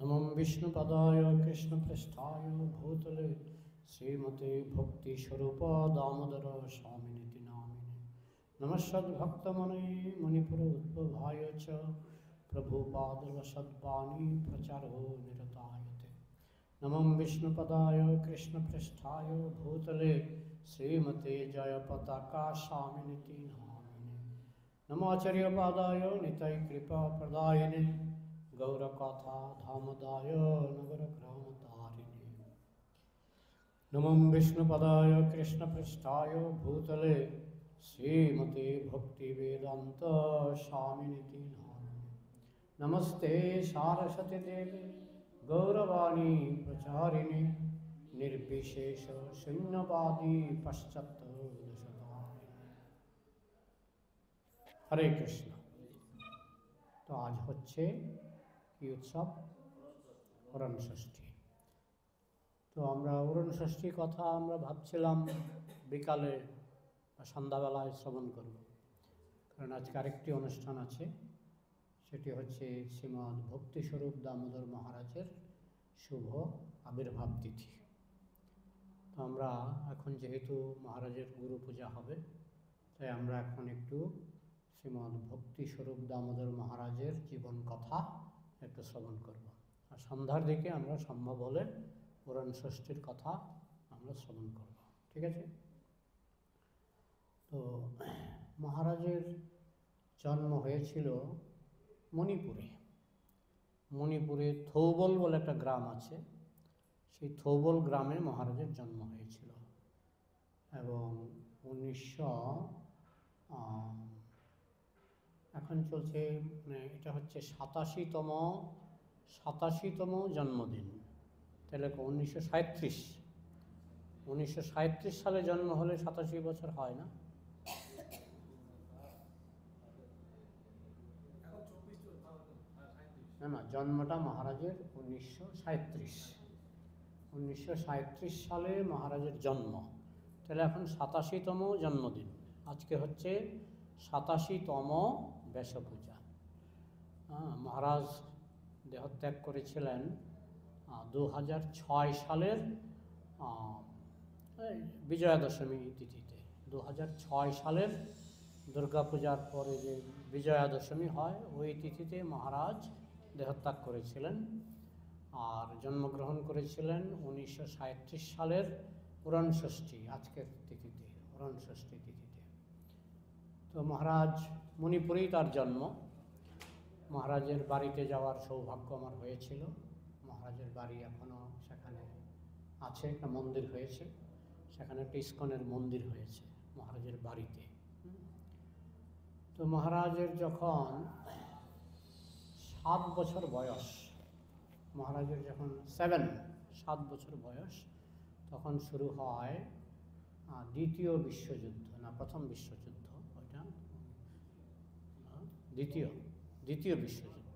नमो विष्णुपदाय कृष्णपृष्ठाय भूतले श्रीमते भक्तिस्वरूप दामोदर स्वामिनिति नामिने नमस्सद्भक्तमने मुनिपुरोद्भवाय च प्रभुपादवसद्वाणी प्रचारो निरतायते। नमो विष्णुपदाय कृष्णपृष्ठाय भूतले श्रीमते जयपताका स्वामिनिति नामिने नमाचार्यपादाय निताय कृपाप्रदायिने गौरकथा धामदाय नगरग्रामतारिणे नमो विष्णुपदाय कृष्णपृष्ठाय भूतले श्रीमते भक्तिवेदान्त स्वामिनिति नामिने नमस्ते सारस्वती देवी गौरवाणी प्रचारिणे निर्विशेष शून्यवादी पश्चात्तरशतारिणे। हरे कृष्ण। तो आज হচ্ছে কি উৎসব? ওরণ ষষ্ঠী। তো আমরা ওরণ ষষ্ঠীর কথা আমরা ভাবছিলাম বিকালে বা সন্ধ্যাবেলায় শ্রবণ করব, কারণ আজকে আরেকটি অনুষ্ঠান আছে, সেটি হচ্ছে শ্রীমদ্ ভক্তিস্বরূপ দামোদর মহারাজের শুভ আবির্ভাব তিথি। তো আমরা এখন যেহেতু মহারাজের গুরু পূজা হবে, তাই আমরা এখন একটু শ্রীমদ্ ভক্তিস্বরূপ দামোদর মহারাজের জীবন কথা একটু শ্রবণ করব, আর সন্ধ্যার দিকে আমরা সম্ভব হলে ওরণ ষষ্ঠীর কথা আমরা শ্রবণ করব। ঠিক আছে? তো মহারাজের জন্ম হয়েছিল মণিপুরে। মণিপুরে থৌবল বলে একটা গ্রাম আছে, সেই থৌবল গ্রামে মহারাজের জন্ম হয়েছিল এবং 1900 এখন চলছে, এটা হচ্ছে 87তম জন্মদিন। তাহলে 1937 সালে জন্ম হলে 87 বছর হয় না? না, জন্মটা মহারাজের 1937 সালে মহারাজের জন্ম, তাহলে এখন 87তম জন্মদিন। আজকে হচ্ছে 87তম বেশপূজা। মহারাজ দেহত্যাগ করেছিলেন 2006 সালের বিজয়া দশমী তিথিতে। 2006 সালের দুর্গাপূজার পরে যে বিজয়া দশমী হয়, ওই তিথিতে মহারাজ দেহত্যাগ করেছিলেন আর জন্মগ্রহণ করেছিলেন 1937 সালের ওরণ ষষ্ঠী, আজকের তিথিতে, ওরণ ষষ্ঠী তিথিতে। তো মহারাজ মণিপুরেই তার জন্ম। মহারাজের বাড়িতে যাওয়ার সৌভাগ্য আমার হয়েছিল। মহারাজের বাড়ি এখনও সেখানে আছে, একটা মন্দির হয়েছে, সেখানে একটা ইস্কনের মন্দির হয়েছে মহারাজের বাড়িতে। তো মহারাজের যখন 7 বছর বয়স, মহারাজের যখন 7 বছর বয়স, তখন শুরু হয় দ্বিতীয় বিশ্বযুদ্ধ, না প্রথম বিশ্বযুদ্ধ, ওইটা দ্বিতীয় বিশ্বযুদ্ধ।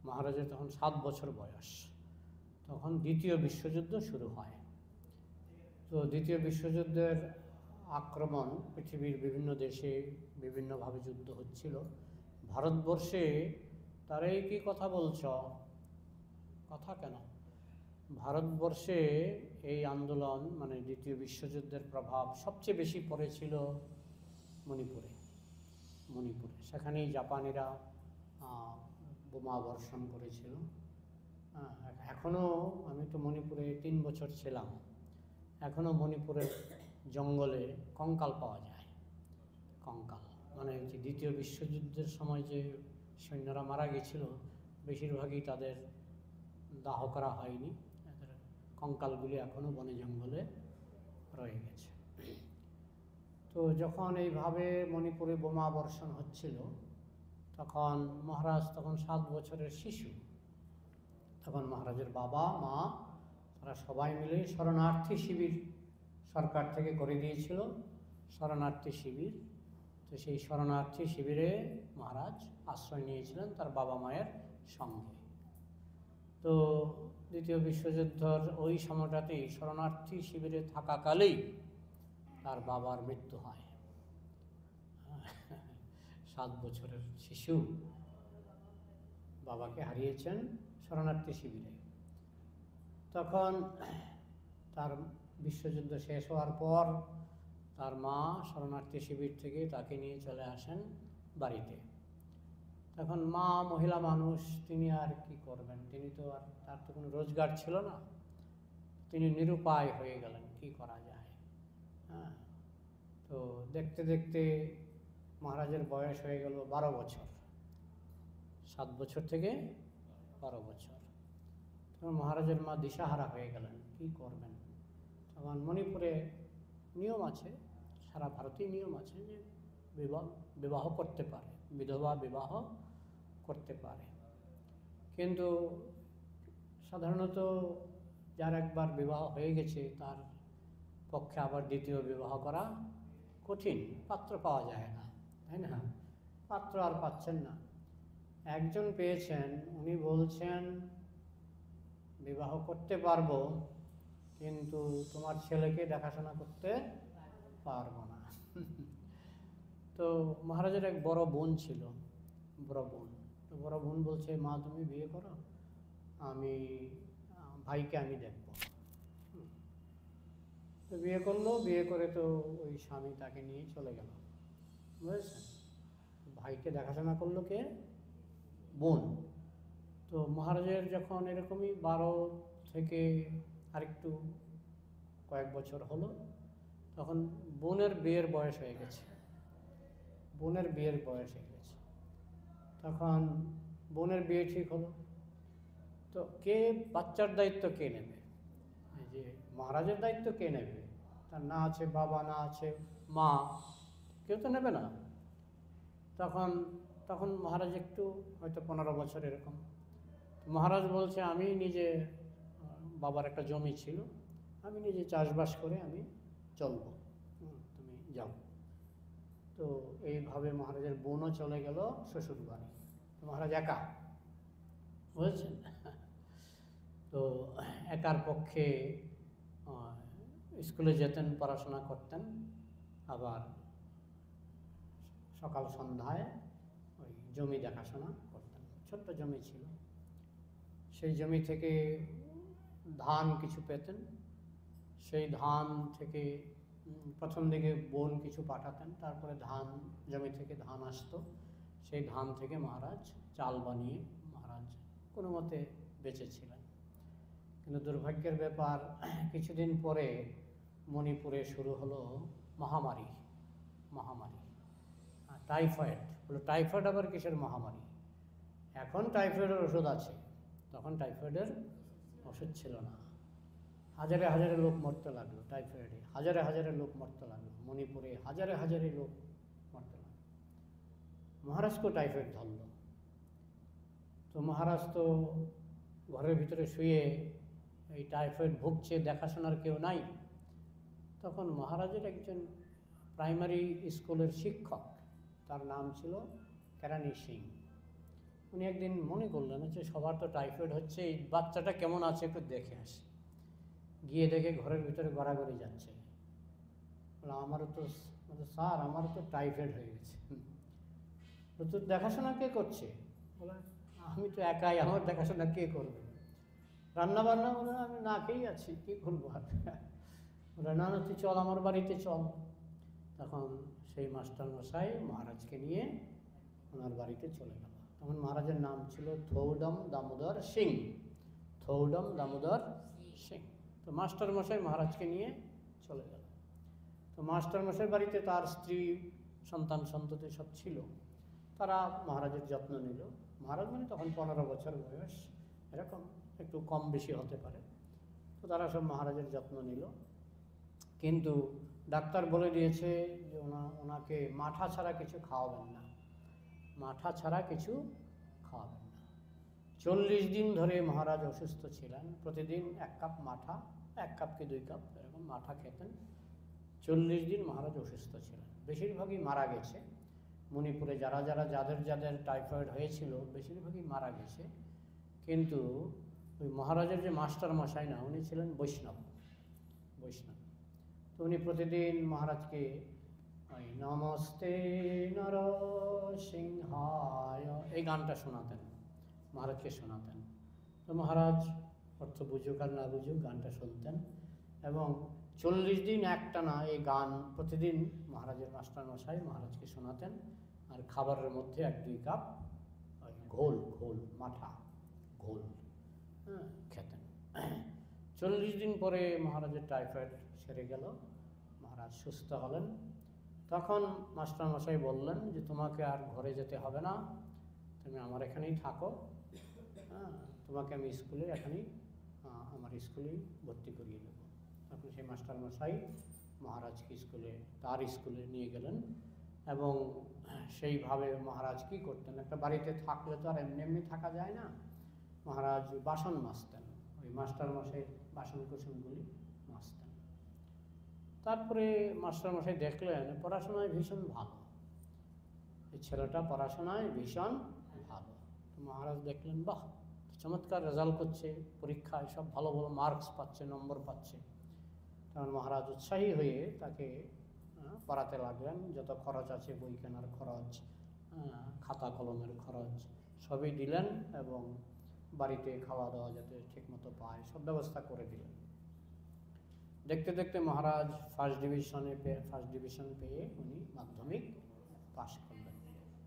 মহারাজের তখন 7 বছর বয়স, তখন দ্বিতীয় বিশ্বযুদ্ধ শুরু হয়। তো দ্বিতীয় বিশ্বযুদ্ধের আক্রমণ, পৃথিবীর বিভিন্ন দেশে বিভিন্নভাবে যুদ্ধ হচ্ছিল। ভারতবর্ষে তারা কি কথা বলছ, কথা কেন? ভারতবর্ষে এই আন্দোলন, মানে দ্বিতীয় বিশ্বযুদ্ধের প্রভাব সবচেয়ে বেশি পড়েছিল মণিপুরে। সেখানেই জাপানিরা বোমা বর্ষণ করেছিল। এখনও, আমি তো মণিপুরে 3 বছর ছিলাম, এখনও মণিপুরের জঙ্গলে কঙ্কাল পাওয়া যায়। কঙ্কাল মানে যে দ্বিতীয় বিশ্বযুদ্ধের সময় যে সৈন্যরা মারা গেছিল, বেশিরভাগই তাদের দাহ করা হয়নি, কঙ্কালগুলি এখনও বনে জঙ্গলে রয়ে গেছে। তো যখন এইভাবে মণিপুরে বোমা বর্ষণ হচ্ছিল, তখন মহারাজ তখন 7 বছরের শিশু। তখন মহারাজের বাবা মা তারা সবাই মিলে শরণার্থী শিবির সরকার থেকে করে দিয়েছিল, শরণার্থী শিবির। তো সেই শরণার্থী শিবিরে মহারাজ আশ্রয় নিয়েছিলেন তার বাবা মায়ের সঙ্গে। তো দ্বিতীয় বিশ্বযুদ্ধের ওই সময়টাতেই শরণার্থী শিবিরে থাকাকালেই তার বাবার মৃত্যু হয়। 7 বছরের শিশু বাবাকে হারিয়েছেন শরণার্থী শিবিরে। তখন তার বিশ্বযুদ্ধ শেষ হওয়ার পর তার মা শরণার্থী শিবির থেকে তাকে নিয়ে চলে আসেন বাড়িতে। তখন মা মহিলা মানুষ, তিনি আর কি করবেন, তিনি তো আর, তার তো কোনো রোজগার ছিল না, তিনি নিরুপায় হয়ে গেলেন, কি করা যায়। হ্যাঁ, তো দেখতে দেখতে মহারাজের বয়স হয়ে গেল 12 বছর, 7 বছর থেকে 12 বছর। তখন মহারাজের মা দিশাহারা হয়ে গেলেন, কি করবেন। তখন মণিপুরে নিয়ম আছে, সারা ভারতীয় নিয়ম আছে যে বিবাহ করতে পারে, বিধবা বিবাহ করতে পারে, কিন্তু সাধারণত যার একবার বিবাহ হয়ে গেছে তার পক্ষে আবার দ্বিতীয় বিবাহ করা কঠিন, পাত্র পাওয়া যায় না, তাই না? পাত্র আর পাচ্ছেন না। একজন পেয়েছেন, উনি বলছেন বিবাহ করতে পারবো, কিন্তু তোমার ছেলেকে দেখাশোনা করতে পারবো না। তো মহারাজের এক বড় বোন ছিল, বড় বোন। তো বড় বোন বলছে, মা তুমি বিয়ে করো, আমি ভাইকে আমি দেখবো। তো বিয়ে করলো, বিয়ে করে তো ওই স্বামী তাকে নিয়ে চলে গেল, বুঝেছেন? ভাইকে দেখাশোনা করলো কে? বোন। তো মহারাজের যখন এরকমই 12 থেকে আরেকটু কয়েক বছর হলো, তখন বোনের বিয়ের বয়স হয়ে গেছে, বোনের বিয়ের বয়স হয়ে গেছে। তখন বোনের বিয়ে ঠিক হলো, তো কে বাচ্চার দায়িত্ব কে নেবে? এই যে মহারাজের দায়িত্ব কে নেবে? তার না আছে বাবা, না আছে মা, কেউ তো নেবে না। তখন তখন মহারাজ একটু হয়তো 15 বছর এরকম। মহারাজ বলছে, আমি নিজে, বাবার একটা জমি ছিল, আমি নিজে চাষবাস করে আমি চলবো, তুমি যাও। তো এইভাবে মহারাজের বোনও চলে গেল শ্বশুর বাড়ি। তো মহারাজ একা, বুঝেছেন? তো একার পক্ষে স্কুলে যেতেন, পড়াশোনা করতেন, আবার সকাল সন্ধ্যায় ওই জমি দেখাশোনা করতেন। ছোট্ট জমি ছিল, সেই জমি থেকে ধান কিছু পেতেন, সেই ধান থেকে প্রথম দিকে বোন কিছু পাঠাতেন, তারপরে ধান, জমি থেকে ধান আসতো, সেই ধান থেকে মহারাজ চাল বানিয়ে মহারাজ কোনো মতে বেঁচেছিলেন। কিন্তু দুর্ভাগ্যের ব্যাপার, কিছুদিন পরে মণিপুরে শুরু হলো মহামারী, টাইফয়েড। বলে টাইফয়েড আবার কিসের মহামারী? এখন টাইফয়েডের ওষুধ আছে, তখন টাইফয়েডের ওষুধ ছিল না। হাজারে হাজারে লোক মরতে লাগলো টাইফয়েডে, হাজারে হাজারে লোক মরতে লাগলো মণিপুরে, হাজারে হাজারে লোক মরতে লাগলো। মহারাজকেও টাইফয়েড ধরল। তো মহারাজ তো ঘরের ভিতরে শুয়ে এই টাইফয়েড ভুগছে, দেখাশোনার কেউ নাই। তখন মহারাজের একজন প্রাইমারি স্কুলের শিক্ষক, তার নাম ছিল কেরানি সিং, উনি একদিন মনে করলেন যে সবার তো টাইফয়েড হচ্ছে, এই বাচ্চাটা কেমন আছে একটু দেখে আসি। গিয়ে দেখে ঘরের ভিতরে গড়াগড়ি যাচ্ছে। আমারও তো, স্যার আমারও তো টাইফয়েড হয়ে গেছে। তো দেখাশোনা কে করছে? বলে আমি তো একাই, আমার দেখাশোনা কে করবে? রান্না বান্না বলে আমি না খেয়েই আছি, কি করবো আর। বলে না না, তুই চল আমার বাড়িতে চল। তখন সেই মাস্টার মশাই মহারাজকে নিয়ে ওনার বাড়িতে চলে গেল। তখন মহারাজের নাম ছিল থৌডম দামোদর সিং, থৌডম দামোদর সিং। তো মাস্টার মশাই মহারাজকে নিয়ে চলে গেল। তো মাস্টার মশাই বাড়িতে তার স্ত্রী, সন্তান সন্ততি সব ছিল, তারা মহারাজের যত্ন নিল। মহারাজ মানে তখন 15 বছর বয়স, এরকম একটু কম বেশি হতে পারে। তো তারা সব মহারাজের যত্ন নিল, কিন্তু ডাক্তার বলে দিয়েছে যে ওনাকে মাঠা ছাড়া কিছু খাওয়াবেন না, মাঠা ছাড়া কিছু খাওয়াবেন না। 40 দিন ধরে মহারাজ অসুস্থ ছিলেন, প্রতিদিন 1 কাপ মাঠা, 1 কাপ কি 2 কাপ এরকম মাঠা খেতেন। 40 দিন মহারাজ অসুস্থ ছিলেন, বেশিরভাগই মারা গেছে। মণিপুরে যাদের টাইফয়েড হয়েছিল বেশিরভাগই মারা গেছে। কিন্তু ওই মহারাজের যে মাস্টার মশাই না, উনি ছিলেন বৈষ্ণব। তো উনি প্রতিদিন মহারাজকে ওই নমস্তে নরসিংহায় এই গানটা শোনাতেন, মহারাজকে শোনাতেন। তো মহারাজ অর্থ বুঝুক আর না বুঝুক গানটা শুনতেন এবং 40 দিন একটানা এই গান প্রতিদিন মহারাজের মাস্টারমশাই মহারাজকে শোনাতেন। আর খাবারের মধ্যে 1-2 কাপ ঘোল মাঠা ঘোল খেতেন। 40 দিন পরে মহারাজের টাইফয়েড সেরে গেল, মহারাজ সুস্থ হলেন। তখন মাস্টারমশাই বললেন যে তোমাকে আর ঘরে যেতে হবে না, তুমি আমার এখানেই থাকো, তোমাকে আমি স্কুলে এখানেই আমার স্কুলেই ভর্তি করিয়ে দেবো। তখন সেই মাস্টারমশাই মহারাজকে তার স্কুলে নিয়ে গেলেন এবং সেইভাবে মহারাজ কী করতেন, একটা বাড়িতে থাকলে তো আর এমনি থাকা যায় না। মহারাজ বাসন মাজতেন, ওই মাস্টারমশাইয়ের বাসন কুসনগুলি মাজতেন। তারপরে মাস্টারমশাই দেখলেন পড়াশোনায় ভীষণ ভালো, এই ছেলেটা পড়াশোনায় ভীষণ ভালো। তো মহারাজ দেখলেন বাহ, চমৎকার রেজাল্ট করছে, পরীক্ষায় সব ভালো ভালো মার্কস পাচ্ছে, নম্বর পাচ্ছে। তখন মহারাজ উৎসাহী হয়ে তাকে পড়াতে লাগলেন। যত খরচ আছে, বই কেনার খরচ, খাতা কলমের খরচ সবই দিলেন এবং বাড়িতে খাওয়া দাওয়া যাতে ঠিকমতো পায় সব ব্যবস্থা করে দিলেন। দেখতে দেখতে মহারাজ ফার্স্ট ডিভিশন পেয়ে উনি মাধ্যমিক পাশ করলেন।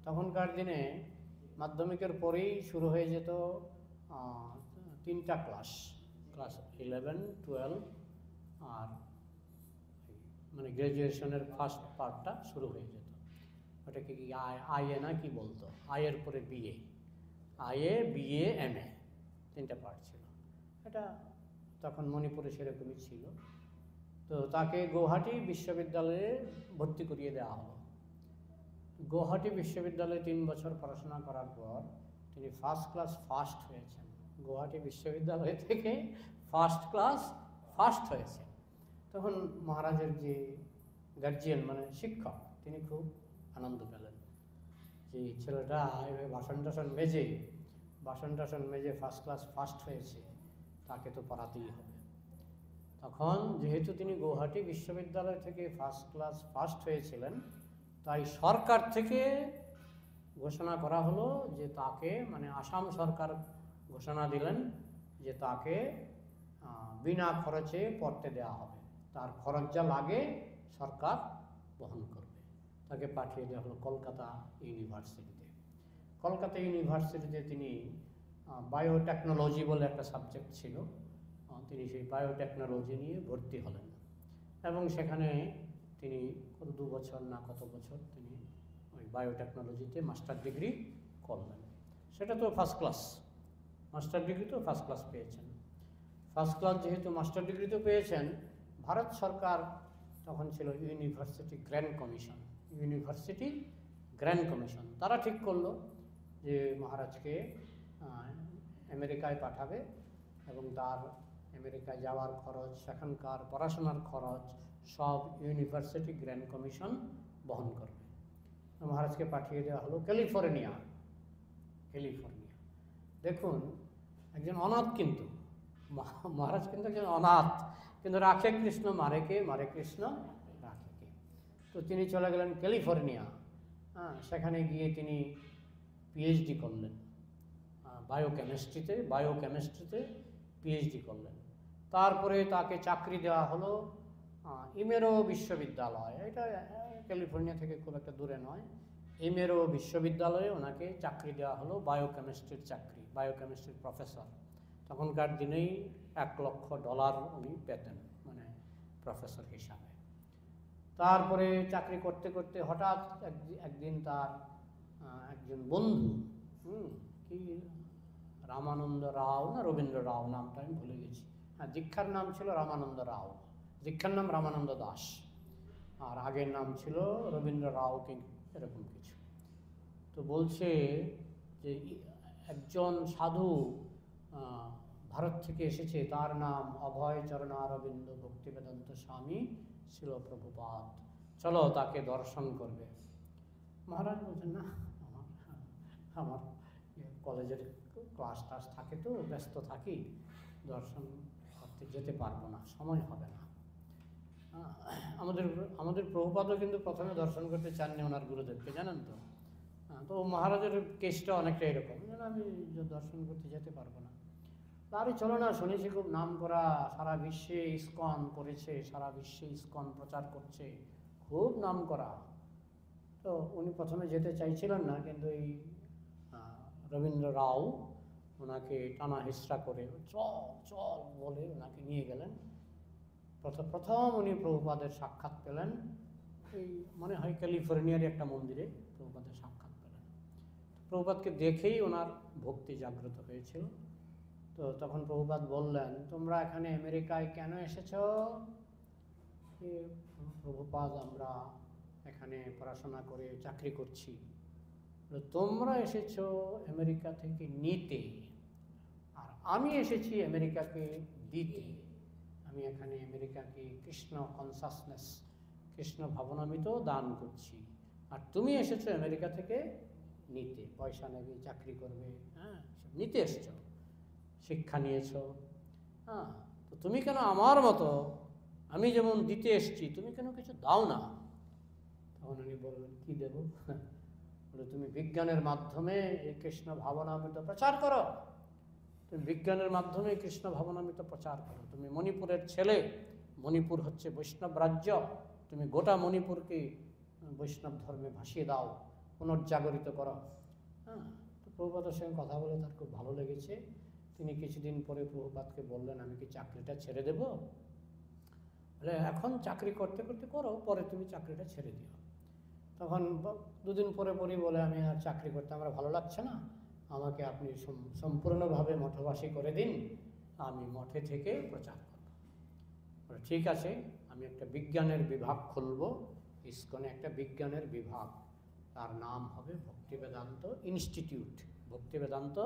তখনকার দিনে মাধ্যমিকের পরেই শুরু হয়ে যেত 3টা ক্লাস 11, 12 আর মানে গ্র্যাজুয়েশনের ফার্স্ট পার্টটা শুরু হয়ে যেত। ওটাকে কি আইএ না কি বলতো, আইয়ের পরে বিএ, আইএ বিএ এমএ 3টা পার্ট ছিল। এটা তখন মণিপুরে সেরকমই ছিল। তো তাকে গৌহাটি বিশ্ববিদ্যালয়ে ভর্তি করিয়ে দেওয়া হলো। গৌহাটি বিশ্ববিদ্যালয়ে 3 বছর পড়াশোনা করার পর তিনি ফার্স্ট ক্লাস ফার্স্ট হয়েছেন। গৌহাটি বিশ্ববিদ্যালয় থেকে ফার্স্ট ক্লাস ফার্স্ট হয়েছে। তখন মহারাজের যে গার্জিয়ান মানে শিক্ষক, তিনি খুব আনন্দ পেলেন যে ছেলেটা এভাবে বাসন টাসন মেজে ফার্স্ট ক্লাস ফার্স্ট হয়েছে, তাকে তো পড়াতেই হবে। তখন যেহেতু তিনি গৌহাটি বিশ্ববিদ্যালয় থেকে ফার্স্ট ক্লাস ফার্স্ট হয়েছিলেন, তাই সরকার থেকে ঘোষণা করা হলো যে তাকে, মানে আসাম সরকার ঘোষণা দিলেন যে তাকে বিনা খরচে পড়তে দেওয়া হবে, তার খরচ যা লাগে সরকার বহন করবে। তাকে পাঠিয়ে দেওয়া হলো কলকাতা ইউনিভার্সিটিতে। কলকাতা ইউনিভার্সিটিতে তিনি বায়োটেকনোলজি বলে একটা সাবজেক্ট ছিল, তিনি সেই বায়োটেকনোলজি নিয়ে ভর্তি হলেন এবং সেখানে তিনি 2 বছর না কত বছর তিনি ওই বায়োটেকনোলজিতে মাস্টার ডিগ্রি করলেন। সেটা তো ফার্স্ট ক্লাস, মাস্টার ডিগ্রি তো ফার্স্ট ক্লাস পেয়েছেন। ফার্স্ট ক্লাস যেহেতু মাস্টার ডিগ্রি তো পেয়েছেন, ভারত সরকার তখন ছিল ইউনিভার্সিটি গ্র্যান্ড কমিশন, তারা ঠিক করলো যে মহারাজকে আমেরিকায় পাঠাবে এবং তার আমেরিকায় যাওয়ার খরচ, সেখানকার পড়াশোনার খরচ সব ইউনিভার্সিটি গ্র্যান্ড কমিশন বহন করবে। মহারাজকে পাঠিয়ে দেওয়া হলো ক্যালিফোর্নিয়া। দেখুন, একজন অনাথ, কিন্তু মহারাজ কিন্তু একজন অনাথ, কিন্তু রাখে কৃষ্ণ মারেকে, মারে কৃষ্ণ রাখেকে। তো তিনি চলে গেলেন ক্যালিফোর্নিয়া। সেখানে গিয়ে তিনি পিএইচডি করলেন, বায়োকেমিস্ট্রিতে পিএইচডি করলেন। তারপরে তাকে চাকরি দেওয়া হলো ইমেরো বিশ্ববিদ্যালয়, এটা ক্যালিফোর্নিয়া থেকে খুব একটা দূরে নয়। ইমেরো বিশ্ববিদ্যালয়ে ওনাকে চাকরি দেওয়া হলো, বায়োকেমিস্ট্রির চাকরি, বায়োকেমিস্ট্রির প্রফেসর। তখনকার দিনেই $1,00,000 উনি পেতেন, মানে প্রফেসর হিসাবে। তারপরে চাকরি করতে করতে হঠাৎ একদিন তার একজন বন্ধু, কি রামানন্দ রাও না রবীন্দ্র রাও, নামটা আমি ভুলে গেছি, দীক্ষার নাম ছিল রামানন্দ রাও, দীক্ষার নাম রামানন্দ দাস, আর আগের নাম ছিল রবীন্দ্র রাও কি এরকম কিছু। তো বলছে যে একজন সাধু ভারত থেকে এসেছে, তার নাম অভয় চরণারবিন্দ ভক্তিবেদান্ত স্বামী শিল প্রভুপাদ, চলো তাকে দর্শন করবে। মহারাজ বলছেন না, আমার কলেজের ক্লাস টাস থাকে তো, ব্যস্ত থাকি, দর্শন করতে যেতে পারবো না, সময় হবে না। আমাদের প্রভুপাদও কিন্তু প্রথমে দর্শন করতে চাননি ওনার গুরুদেবকে, জানেন তো। তো মহারাজের কেসটা অনেকটা এরকম, আমি দর্শন করতে যেতে পারবো না। আরে চলো না, শুনেছি খুব নাম করা, সারা বিশ্বে ইসকন করেছে, সারা বিশ্বে ইসকন প্রচার করছে, খুব নাম করা। তো উনি প্রথমে যেতে চাইছিলেন না, কিন্তু এই রবীন্দ্র রাও ওনাকে টানা হেঁচড়া করে চল চল বলে ওনাকে নিয়ে গেলেন। প্রথম উনি প্রভুপাদের সাক্ষাৎ পেলেন, এই মনে হয় ক্যালিফোর্নিয়ার একটা মন্দিরে প্রভুপাদের সাক্ষাৎ পেলেন। প্রভুপাদকে দেখেই ওনার ভক্তি জাগ্রত হয়েছিল। তো তখন প্রভুপাদ বললেন, তোমরা এখানে আমেরিকায় কেন এসেছ? প্রভুপাদ, আমরা এখানে পড়াশোনা করে চাকরি করছি। তোমরা এসেছো আমেরিকা থেকে নিতে, আর আমি এসেছি আমেরিকাকে দিতে। আমি এখানে আমেরিকাকে কৃষ্ণ কনসাসনেস, কৃষ্ণ ভাবনামৃত দান করছি, আর তুমি এসেছো আমেরিকা থেকে নিতে, পয়সা নেবে, চাকরি করবে, হ্যাঁ, সব নিতে এসছো, শিক্ষা নিয়েছো। হ্যাঁ, তো তুমি কেন আমার মতো, আমি যেমন দিতে এসছি, তুমি কেন কিছু দাও না? তখন উনি বললেন, কি দেব? বলে, তুমি বিজ্ঞানের মাধ্যমে এই কৃষ্ণ ভাবনামৃত প্রচার করো, তুমি বিজ্ঞানের মাধ্যমে কৃষ্ণ ভাবনামৃত প্রচার করো। তুমি মণিপুরের ছেলে, মণিপুর হচ্ছে বৈষ্ণব রাজ্য, তুমি গোটা মণিপুরকে বৈষ্ণব ধর্মে ভাসিয়ে দাও, পুনর্জাগরিত করো। হ্যাঁ, তো প্রভুপাদের সঙ্গে কথা বলে তার খুব ভালো লেগেছে। তিনি কিছুদিন পরে প্রভুপাদকে বললেন, আমি কি চাকরিটা ছেড়ে দেব? বলে, এখন চাকরি করতে করতে করো, পরে তুমি চাকরিটা ছেড়ে দিও। তখন দুদিন পরে পরই বলে, আমি আর চাকরি করতে আমার ভালো লাগছে না, আমাকে আপনি সম্পূর্ণভাবে মঠবাসী করে দিন, আমি মঠে থেকে প্রচার করব। ঠিক আছে, আমি একটা বিজ্ঞানের বিভাগ খুলব, ইসকনে একটা বিজ্ঞানের বিভাগ, তার নাম হবে ভক্তিবেদান্ত ইনস্টিটিউট। ভক্তিবেদান্ত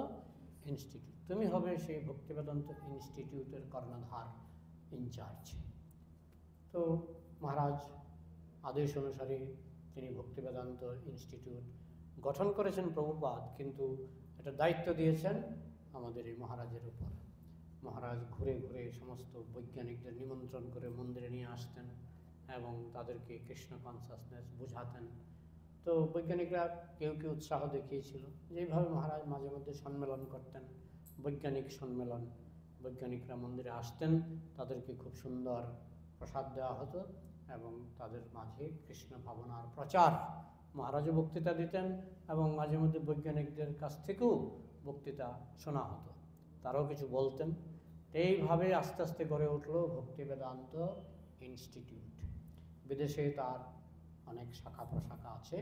ইনস্টিটিউট, তুমি হবে সেই ভক্তিবেদান্ত ইনস্টিটিউটের কর্ণধার, ইনচার্জ। তো মহারাজ আদেশ অনুসারে তিনি ভক্তিবেদান্ত ইনস্টিটিউট গঠন করেছেন প্রভুপাদ, কিন্তু এটা দায়িত্ব দিয়েছেন আমাদের এই মহারাজের উপর। মহারাজ ঘুরে ঘুরে সমস্ত বৈজ্ঞানিকদের নিমন্ত্রণ করে মন্দিরে নিয়ে আসতেন এবং তাদেরকে কৃষ্ণ কনসাসনেস বোঝাতেন। তো বৈজ্ঞানিকরা কেউ কেউ উৎসাহ দেখিয়েছিল। যেইভাবে মহারাজ মাঝে মধ্যে সম্মেলন করতেন, বৈজ্ঞানিক সম্মেলন, বৈজ্ঞানিকরা মন্দিরে আসতেন, তাদেরকে খুব সুন্দর প্রসাদ দেওয়া হতো এবং তাদের মাঝে কৃষ্ণ ভাবনার প্রচার, মহারাজও বক্তৃতা দিতেন এবং মাঝে মধ্যে বৈজ্ঞানিকদের কাছ থেকেও বক্তৃতা শোনা হতো, তারাও কিছু বলতেন। এইভাবে আস্তে আস্তে গড়ে উঠল ভক্তিবেদান্ত ইনস্টিটিউট। বিদেশে তার অনেক শাখা প্রশাখা আছে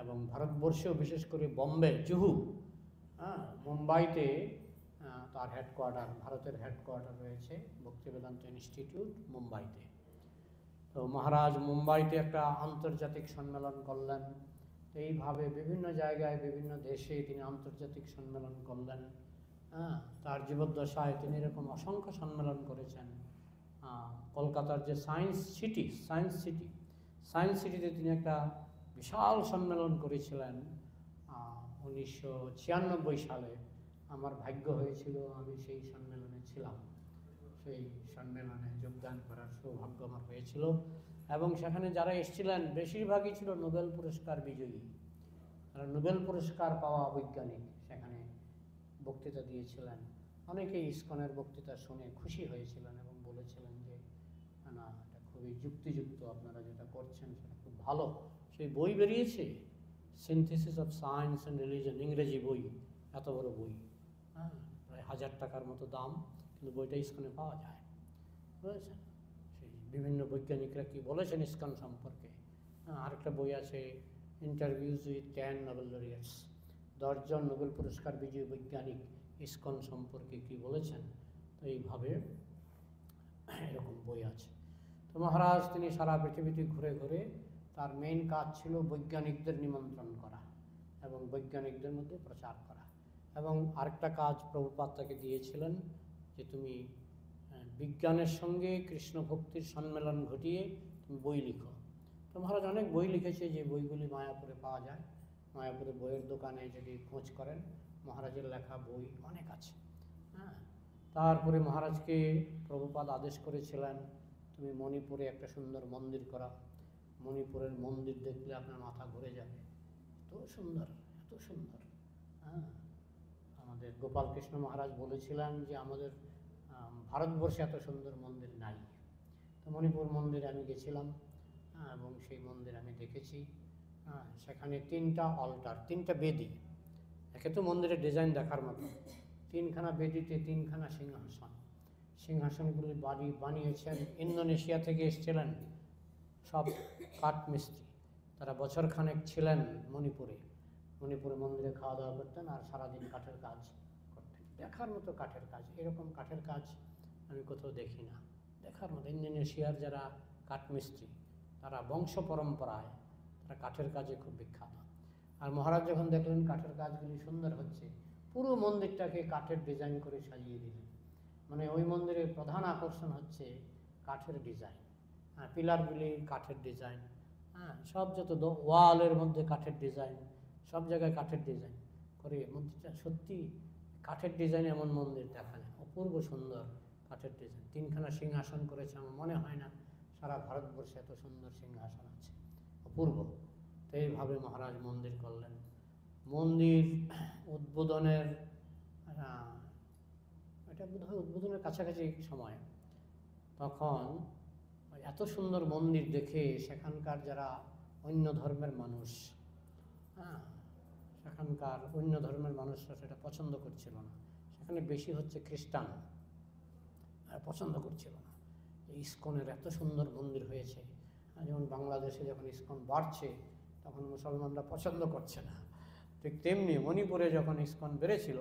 এবং ভারতবর্ষেও বিশেষ করে বোম্বে, জুহু, মুম্বাইতে তার হেডকোয়ার্টার, ভারতের হেডকোয়ার্টার রয়েছে ভক্তিবেদান্ত ইনস্টিটিউট মুম্বাইতে। তো মহারাজ মুম্বাইতে একটা আন্তর্জাতিক সম্মেলন করলেন। এইভাবে বিভিন্ন জায়গায় বিভিন্ন দেশে তিনি আন্তর্জাতিক সম্মেলন করলেন। তার জীবদ্দশায় তিনি এরকম অসংখ্য সম্মেলন করেছেন। কলকাতার যে সায়েন্স সিটিতে তিনি একটা বিশাল সম্মেলন করেছিলেন 1996 সালে। আমার ভাগ্য হয়েছিল, আমি সেই সম্মেলনে ছিলাম, সেই সম্মেলনে যোগদান করার সৌভাগ্য আমার হয়েছিল। এবং সেখানে যারা এসেছিলেন বেশিরভাগই ছিল নোবেল পুরস্কার বিজয়ী, তারা নোবেল পুরস্কার পাওয়া বৈজ্ঞানিক সেখানে বক্তৃতা দিয়েছিলেন। অনেকেই ইসকনের বক্তৃতা শুনে খুশি হয়েছিলেন এবং বলেছিলেন যে না, এটা খুবই যুক্তিযুক্ত, আপনারা যেটা করছেন সেটা খুব ভালো। সেই বই বেরিয়েছে, synthesis of science and religion, ইংরেজি বই, এত বড় বই, প্রায় 1000 টাকার মতো দাম, কিন্তু বইটা ইসকনে পাওয়া যায়, বুঝেছেন? সেই বিভিন্ন বৈজ্ঞানিকরা কি বলেছেন ইসকন সম্পর্কে। আরেকটা বই আছে, ইন্টারভিউজ উইথ 10 নোবেল লরিয়েটস, 10 জন নোবেল পুরস্কার বিজয়ী বৈজ্ঞানিক ইসকন সম্পর্কে কি বলেছেন। তো এইভাবে এরকম বই আছে। তো মহারাজ তিনি সারা পৃথিবীতে ঘুরে ঘুরে, তার মেইন কাজ ছিল বৈজ্ঞানিকদের নিমন্ত্রণ করা এবং বৈজ্ঞানিকদের মধ্যে প্রচার করা। এবং আরেকটা কাজ প্রভুপাদ তাকে দিয়েছিলেন যে তুমি বিজ্ঞানের সঙ্গে কৃষ্ণ ভক্তির সম্মেলন ঘটিয়ে তুমি বই লিখো। তো মহারাজ অনেক বই লিখেছে, যে বইগুলি মায়াপুরে পাওয়া যায়। মায়াপুরে বইয়ের দোকানে যদি খোঁজ করেন, মহারাজের লেখা বই অনেক আছে। তারপরে মহারাজকে প্রভুপাদ আদেশ করেছিলেন, তুমি মণিপুরে একটা সুন্দর মন্দির করা, মণিপুরের মন্দির দেখলে আপনার মাথা ঘুরে যাবে, এত সুন্দর, এত সুন্দর। আমাদের আমাদের গোপাল কৃষ্ণ মহারাজ বলেছিলেন যে আমাদের ভারতবর্ষে এত সুন্দর মন্দির নাই। তো মণিপুর মন্দিরে আমি গেছিলাম এবং সেই মন্দির আমি দেখেছি। সেখানে 3টা অল্টার, 3টা বেদি, একে তো মন্দিরের ডিজাইন দেখার মতো, 3খানা বেদিতে 3খানা সিংহাসন। সিংহাসনগুলি বানিয়েছেন ইন্দোনেশিয়া থেকে এসেছিলেন সব কাঠমিস্ত্রি। তারা বছরখানেক ছিলেন মণিপুরে মন্দিরে খাওয়া দাওয়া করতেন আর সারাদিন কাঠের কাজ করতেন। দেখার মতো কাঠের কাজ, এরকম কাঠের কাজ আমি কোথাও দেখি না। দেখার মতো ইন্দোনেশিয়ার যারা কাঠমিস্ত্রি তারা বংশ পরম্পরায় তারা কাঠের কাজে খুব বিখ্যাত। আর মহারাজ যখন দেখলেন কাঠের কাজগুলি সুন্দর হচ্ছে, পুরো মন্দিরটাকে কাঠের ডিজাইন করে সাজিয়ে দিলেন। মানে ওই মন্দিরের প্রধান আকর্ষণ হচ্ছে কাঠের ডিজাইন, পিলারগুলি কাঠের ডিজাইন, সব যত ওয়ালের মধ্যে কাঠের ডিজাইন, সব জায়গায় কাঠের ডিজাইন করে মন্দিরটা সত্যি কাঠের ডিজাইন। এমন মন্দির দেখা যায়, অপূর্ব সুন্দর কাঠের ডিজাইন। 3খানা সিংহাসন করেছে, আমার মনে হয় না সারা ভারতবর্ষে এত সুন্দর সিংহাসন আছে, অপূর্ব। তো এইভাবে মহারাজ মন্দির করলেন। মন্দির উদ্বোধনের এটা বোধহয় উদ্বোধনের কাছাকাছি সময়, তখন এত সুন্দর মন্দির দেখে সেখানকার যারা অন্য ধর্মের মানুষ, সেখানকার অন্য ধর্মের মানুষরা সেটা পছন্দ করছিল না। সেখানে বেশি হচ্ছে খ্রিস্টান, পছন্দ করছিল না। ইস্কনের এত সুন্দর মন্দির হয়েছে, যেমন বাংলাদেশে যখন ইস্কন বাড়ছে তখন মুসলমানরা পছন্দ করছে না, ঠিক তেমনি মণিপুরে যখন ইস্কন বেড়েছিল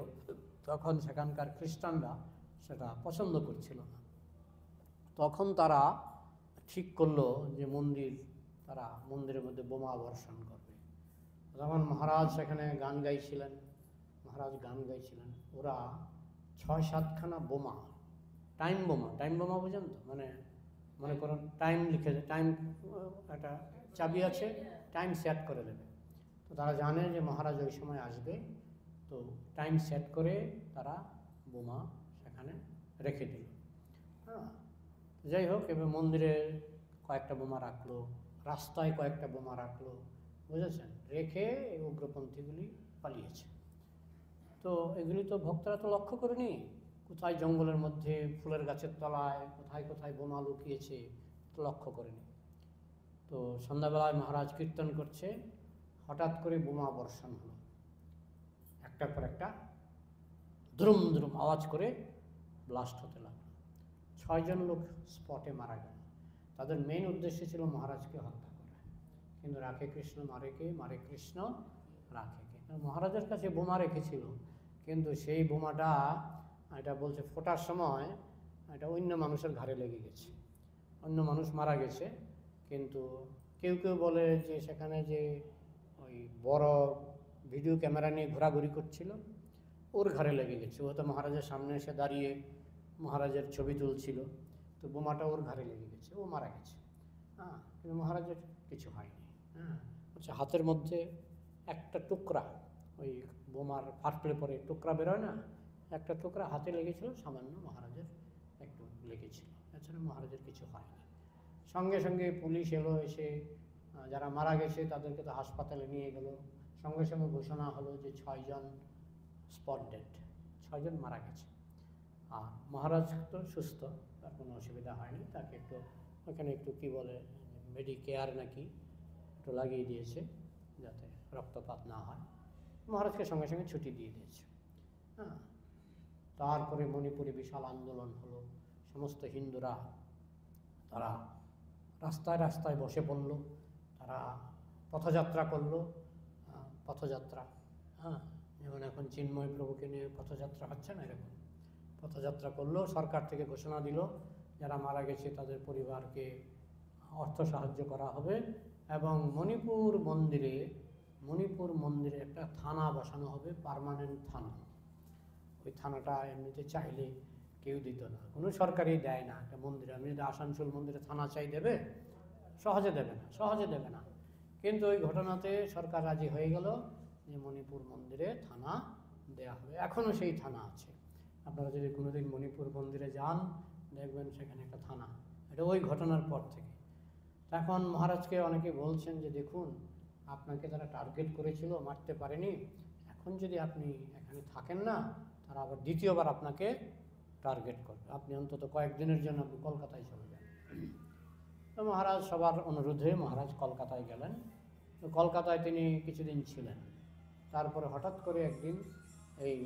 তখন সেখানকার খ্রিস্টানরা সেটা পছন্দ করছিল না। তখন তারা ঠিক করলো যে তারা মন্দিরের মধ্যে বোমা বর্ষণ করবে। তখন মহারাজ সেখানে গান গাইছিলেন, ওরা 6-7খানা বোমা, টাইম বোমা বুঝেন তো, মানে মনে করুন টাইম লিখে, টাইম একটা চাবি আছে, টাইম সেট করে দেবে। তো তারা জানে যে মহারাজ ওই সময় আসবে, তো টাইম সেট করে তারা বোমা সেখানে রেখে দিল। যাই হোক, এবার মন্দিরে কয়েকটা বোমা রাখলো, রাস্তায় কয়েকটা বোমা রাখলো, বুঝেছেন, রেখে এই উগ্রপন্থীগুলি পালিয়েছে। তো এগুলি তো ভক্তরা তো লক্ষ্য করেনি, কোথায় জঙ্গলের মধ্যে, ফুলের গাছের তলায়, কোথায় কোথায় বোমা লুকিয়েছে, তো লক্ষ্য করেনি। তো সন্ধ্যাবেলায় মহারাজ কীর্তন করছে, হঠাৎ করে বোমা বর্ষণ হলো, একটার পর একটা দ্রুম দ্রুম আওয়াজ করে ব্লাস্ট হতে লাগলো। 6 জন লোক স্পটে মারা গেল। তাদের মেইন উদ্দেশ্য ছিল মহারাজকে হত্যা করা, কিন্তু রাখে কৃষ্ণ মারে কে, মারে কৃষ্ণ রাখে কে। মহারাজের কাছে বোমা রেখেছিল, কিন্তু সেই বোমাটা এটা বলছে ফোটার সময় এটা অন্য মানুষের ঘাড়ে লেগে গেছে, অন্য মানুষ মারা গেছে। কিন্তু কেউ কেউ বলে যে সেখানে যে ওই বড় ভিডিও ক্যামেরা নিয়ে ঘোরাঘুরি করছিল, ওর ঘাড়ে লেগে গেছে। ও তো মহারাজের সামনে এসে দাঁড়িয়ে মহারাজের ছবি তুলছিল, তো বোমাটা ওর ঘাড়ে লেগে গেছে, ও মারা গেছে। কিন্তু মহারাজের কিছু হয়নি। আচ্ছা, হাতের মধ্যে একটা টুকরা, ওই বোমার ফাটলে পরে টুকরা বেরোয় না, একটা টুকরা হাতে লেগেছিল, সামান্য মহারাজের একটু লেগেছিল, এছাড়া মহারাজের কিছু হয়নি। সঙ্গে সঙ্গে পুলিশ এলো, এসে যারা মারা গেছে তাদেরকে তো হাসপাতালে নিয়ে গেল। সঙ্গে সঙ্গে ঘোষণা হলো যে 6 জন স্পট ডেড, 6 জন মারা গেছে। আর মহারাজ তো সুস্থ, তার কোনো অসুবিধা হয়নি। তাকে একটু ওখানে একটু কী বলে মেডিকেয়ার নাকি একটু লাগিয়ে দিয়েছে যাতে রক্তপাত না হয়। মহারাজকে সঙ্গে সঙ্গে ছুটি দিয়ে দিয়েছে। তারপরে মণিপুরে বিশাল আন্দোলন হলো, সমস্ত হিন্দুরা তারা রাস্তায় রাস্তায় বসে পড়ল, তারা পথযাত্রা করলো, পথযাত্রা, যেমন এখন চিন্ময় প্রভুকে নিয়ে পথযাত্রা হচ্ছে না, এরকম পথযাত্রা করলো। সরকার থেকে ঘোষণা দিল যারা মারা গেছে তাদের পরিবারকে অর্থ সাহায্য করা হবে, এবং মণিপুর মন্দিরে একটা থানা বসানো হবে, পার্মানেন্ট থানা। ওই থানাটা এমনিতে চাইলে কেউ দিত না, কোনো সরকারই দেয় না একটা মন্দিরে। আমি যদি আসানসোল মন্দিরে থানা চাই, দেবে? সহজে দেবে না। কিন্তু ওই ঘটনাতে সরকার রাজি হয়ে গেল যে মণিপুর মন্দিরে থানা দেয়া হবে। এখনও সেই থানা আছে। আপনারা যদি কোনোদিন মণিপুর মন্দিরে যান, দেখবেন সেখানে একটা থানা, এটা ওই ঘটনার পর থেকে। এখন মহারাজকে অনেকে বলছেন যে দেখুন, আপনাকে তারা টার্গেট করেছিল, মারতে পারেনি, এখন যদি আপনি এখানে থাকেন না, আর আবার দ্বিতীয়বার আপনাকে টার্গেট করবে, আপনি অন্তত কয়েকদিনের জন্য আপনি কলকাতায় চলে যান। তো মহারাজ সবার অনুরোধে মহারাজ কলকাতায় গেলেন। তো কলকাতায় তিনি কিছুদিন ছিলেন। তারপরে হঠাৎ করে একদিন এই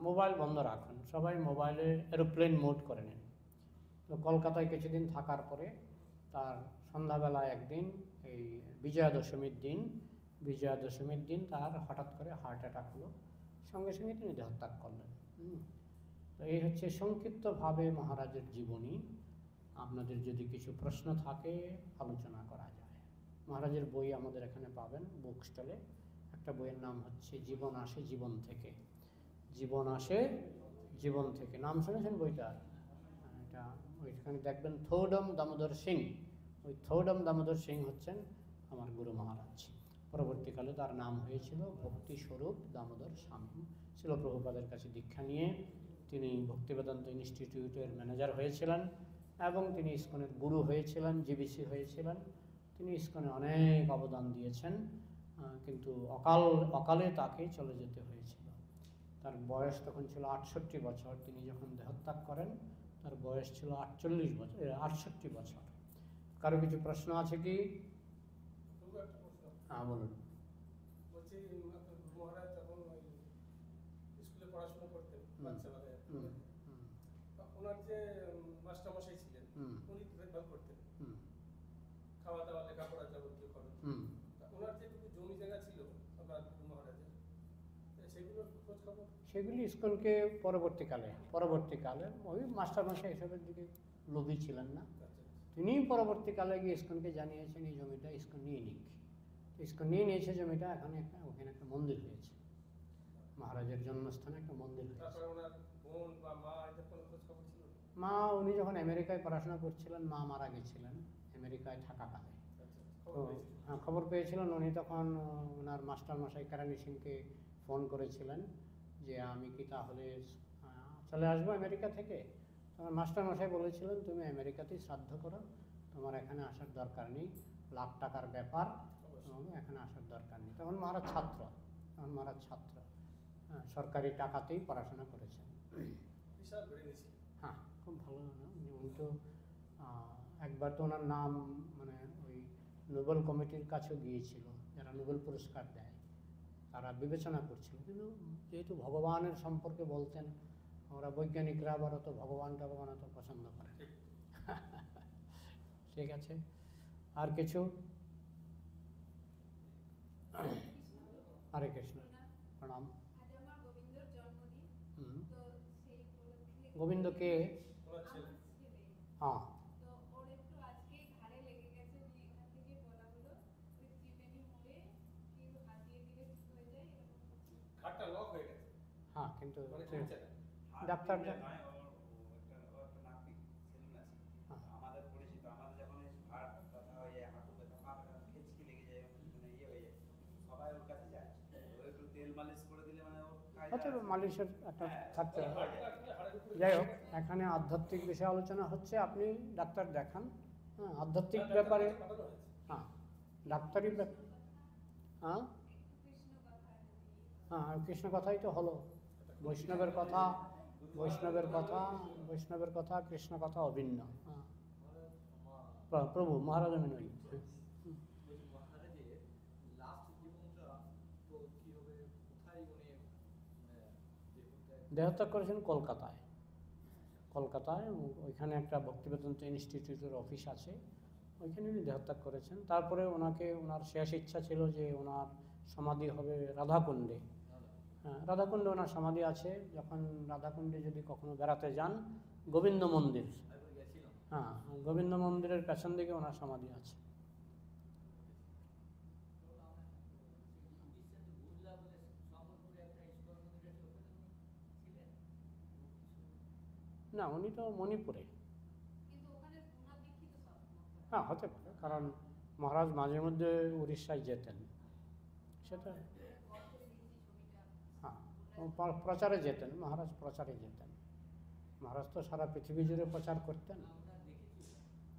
মোবাইল বন্ধ রাখুন, সবাই মোবাইলে এরোপ্লেন মোড করে নেন। তো কলকাতায় কিছুদিন থাকার পরে তার সন্ধ্যাবেলায় একদিন এই বিজয়া দশমীর দিন তার হঠাৎ করে হার্ট অ্যাটাক হলো, সঙ্গে সঙ্গে তিনি দেহত্যাগ করলেন। তো এই হচ্ছে সংক্ষিপ্তভাবে মহারাজের জীবনী। আপনাদের যদি কিছু প্রশ্ন থাকে আলোচনা করা যায়। মহারাজের বই আমাদের এখানে পাবেন বুক স্টলে। একটা বইয়ের নাম হচ্ছে জীবন আসে জীবন থেকে। জীবন আসে জীবন থেকে, নাম শুনেছেন বইটা? এটা ওইখানে দেখবেন থৌডম দামোদর সিং। ওই থৌডম দামোদর সিং হচ্ছেন আমার গুরু মহারাজ। পরবর্তীকালে তার নাম হয়েছিল ভক্তি স্বরূপ দামোদর স্বামী। শিল প্রভুপাদের কাছে দীক্ষা নিয়ে তিনি ভক্তিবেদান্ত ইনস্টিটিউটের ম্যানেজার হয়েছিলেন এবং তিনি ইসকনের গুরু হয়েছিলেন, জিবিসি হয়েছিলেন। তিনি ইসকনে অনেক অবদান দিয়েছেন, কিন্তু অকালে তাকে চলে যেতে হয়েছিল। তার বয়স তখন ছিল 68 বছর। তিনি যখন দেহত্যাগ করেন তার বয়স ছিল 68 বছর। কারো কিছু প্রশ্ন আছে কি? হ্যাঁ বলুন। বলছি মহারাজ যখন স্কুলে পড়াশোনা করতেন বাচ্চাবেলায়, ওনার যে মাস্টারমশাই ছিলেন উনি দেখভাল করতেন, খাওয়া দাওয়া লেখাপড়া যাবতীয় খরচ। ওনার যেটুকু জমি জায়গা ছিল আপনার মহারাজের, সেগুলোর খোঁজ খবর? সেগুলি ইসকনকে পরবর্তীকালে ওই মাস্টারমশাই এসবের দিকে লোভী ছিলেন না। তিনি পরবর্তীকালে গিয়ে ইসকনকে জানিয়েছেন এই জমিটা ইসকন নিয়ে নিক। ইসকন নিয়ে নিয়েছে জমিটা, ওখানে একটা মন্দির হয়েছে, মহারাজের জন্মস্থানে একটা মন্দির হয়েছে। মা উনি যখন আমেরিকায় পড়াশোনা করছিলেন, মা মারা গেছিলেন আমেরিকায় থাকাকালে। তো খবর পেয়েছিলেন উনি, তখন ওনার মাস্টারমশাই কারানি সিংকে ফোন করেছিলেন যে আমি কি তাহলে চলে আসবো আমেরিকা থেকে। তখন মাস্টারমশাই বলেছিলেন তুমি আমেরিকাতেই শ্রাদ্ধ করো, তোমার এখানে আসার দরকার নেই, লাখ টাকার ব্যাপার, এখানে আসার দরকার নেই। তখন মহারাজ ছাত্র, সরকারি টাকাতেই পড়াশোনা করেছেন। হ্যাঁ, খুব ভালো। উনি তো একবার তো ওনার নাম মানে ওই নোবেল কমিটির কাছেও গিয়েছিল, যারা নোবেল পুরস্কার দেয়, তারা বিবেচনা করছিল। কিন্তু যেহেতু ভগবানের সম্পর্কে বলতেন, আমরা বৈজ্ঞানিকরা আবার অত ভগবান অত পছন্দ করে। ঠিক আছে, আর কিছু? হরে কৃষ্ণ, প্রণাম। গোবিন্দ কে? হ্যাঁ, হ্যাঁ, কিন্তু ডাক্তার মালিশের একটা থাকতে হবে। যাই হোক, এখানে আধ্যাত্মিক বিষয়ে আলোচনা হচ্ছে, আপনি ডাক্তার দেখান। হ্যাঁ, আধ্যাত্মিক ব্যাপারে, হ্যাঁ, ডাক্তারি হ্যাঁ হ্যাঁ, কৃষ্ণ কথাই তো হলো। বৈষ্ণবের কথা কৃষ্ণ কথা অভিন্ন। হ্যাঁ, প্রভু মহারাজ আমি নই। দেহত্যাগ করেছেন কলকাতায়। ওইখানে একটা ভক্তিবেদান্ত ইনস্টিটিউটের অফিস আছে, ওইখানে উনি দেহত্যাগ করেছেন। তারপরে ওনার শেষ ইচ্ছা ছিল যে ওনার সমাধি হবে রাধাকুণ্ডে। হ্যাঁ, রাধাকুণ্ডে ওনার সমাধি আছে। যখন রাধাকুণ্ডে যদি কখনো বেড়াতে যান, গোবিন্দ মন্দির, হ্যাঁ, গোবিন্দ মন্দিরের পেছন দিকে ওনার সমাধি আছে। না, উনি তো মণিপুরে। হ্যাঁ, হতে পারে, কারণ মহারাজ মাঝে মধ্যে উড়িষ্যায় যেতেন, সেটা। হ্যাঁ, প্রচারে যেতেন মহারাজ, মহারাজ তো সারা পৃথিবী জুড়ে প্রচার করতেন।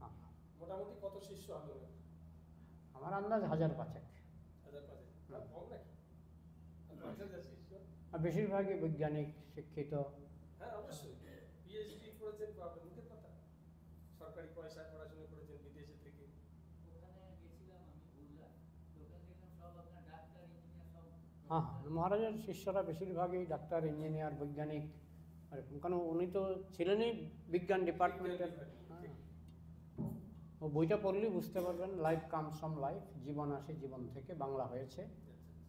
হ্যাঁ, মোটামুটি কত শিষ্য হলো? আমার আন্দাজ 1000 পাঁচেক। আর বেশিরভাগই বৈজ্ঞানিক শিক্ষিত। হ্যাঁ অবশ্যই, পিএইচডি করেছেন বাবা, মুখের কথা, সরকারি পয়সায় পড়াশোনা করেছেন বিদেশে থেকে। হ্যাঁ হ্যাঁ, মহারাজের শিষ্যরা বেশিরভাগই ডাক্তার, ইঞ্জিনিয়ার, বৈজ্ঞানিক, আর কারণ উনি তো ছিলেনই বিজ্ঞান ডিপার্টমেন্টের। হ্যাঁ, ও বইটা পড়লেই বুঝতে পারবেন, লাইফ কামস ফ্রম লাইফ, জীবন আসে জীবন থেকে, বাংলা হয়েছে।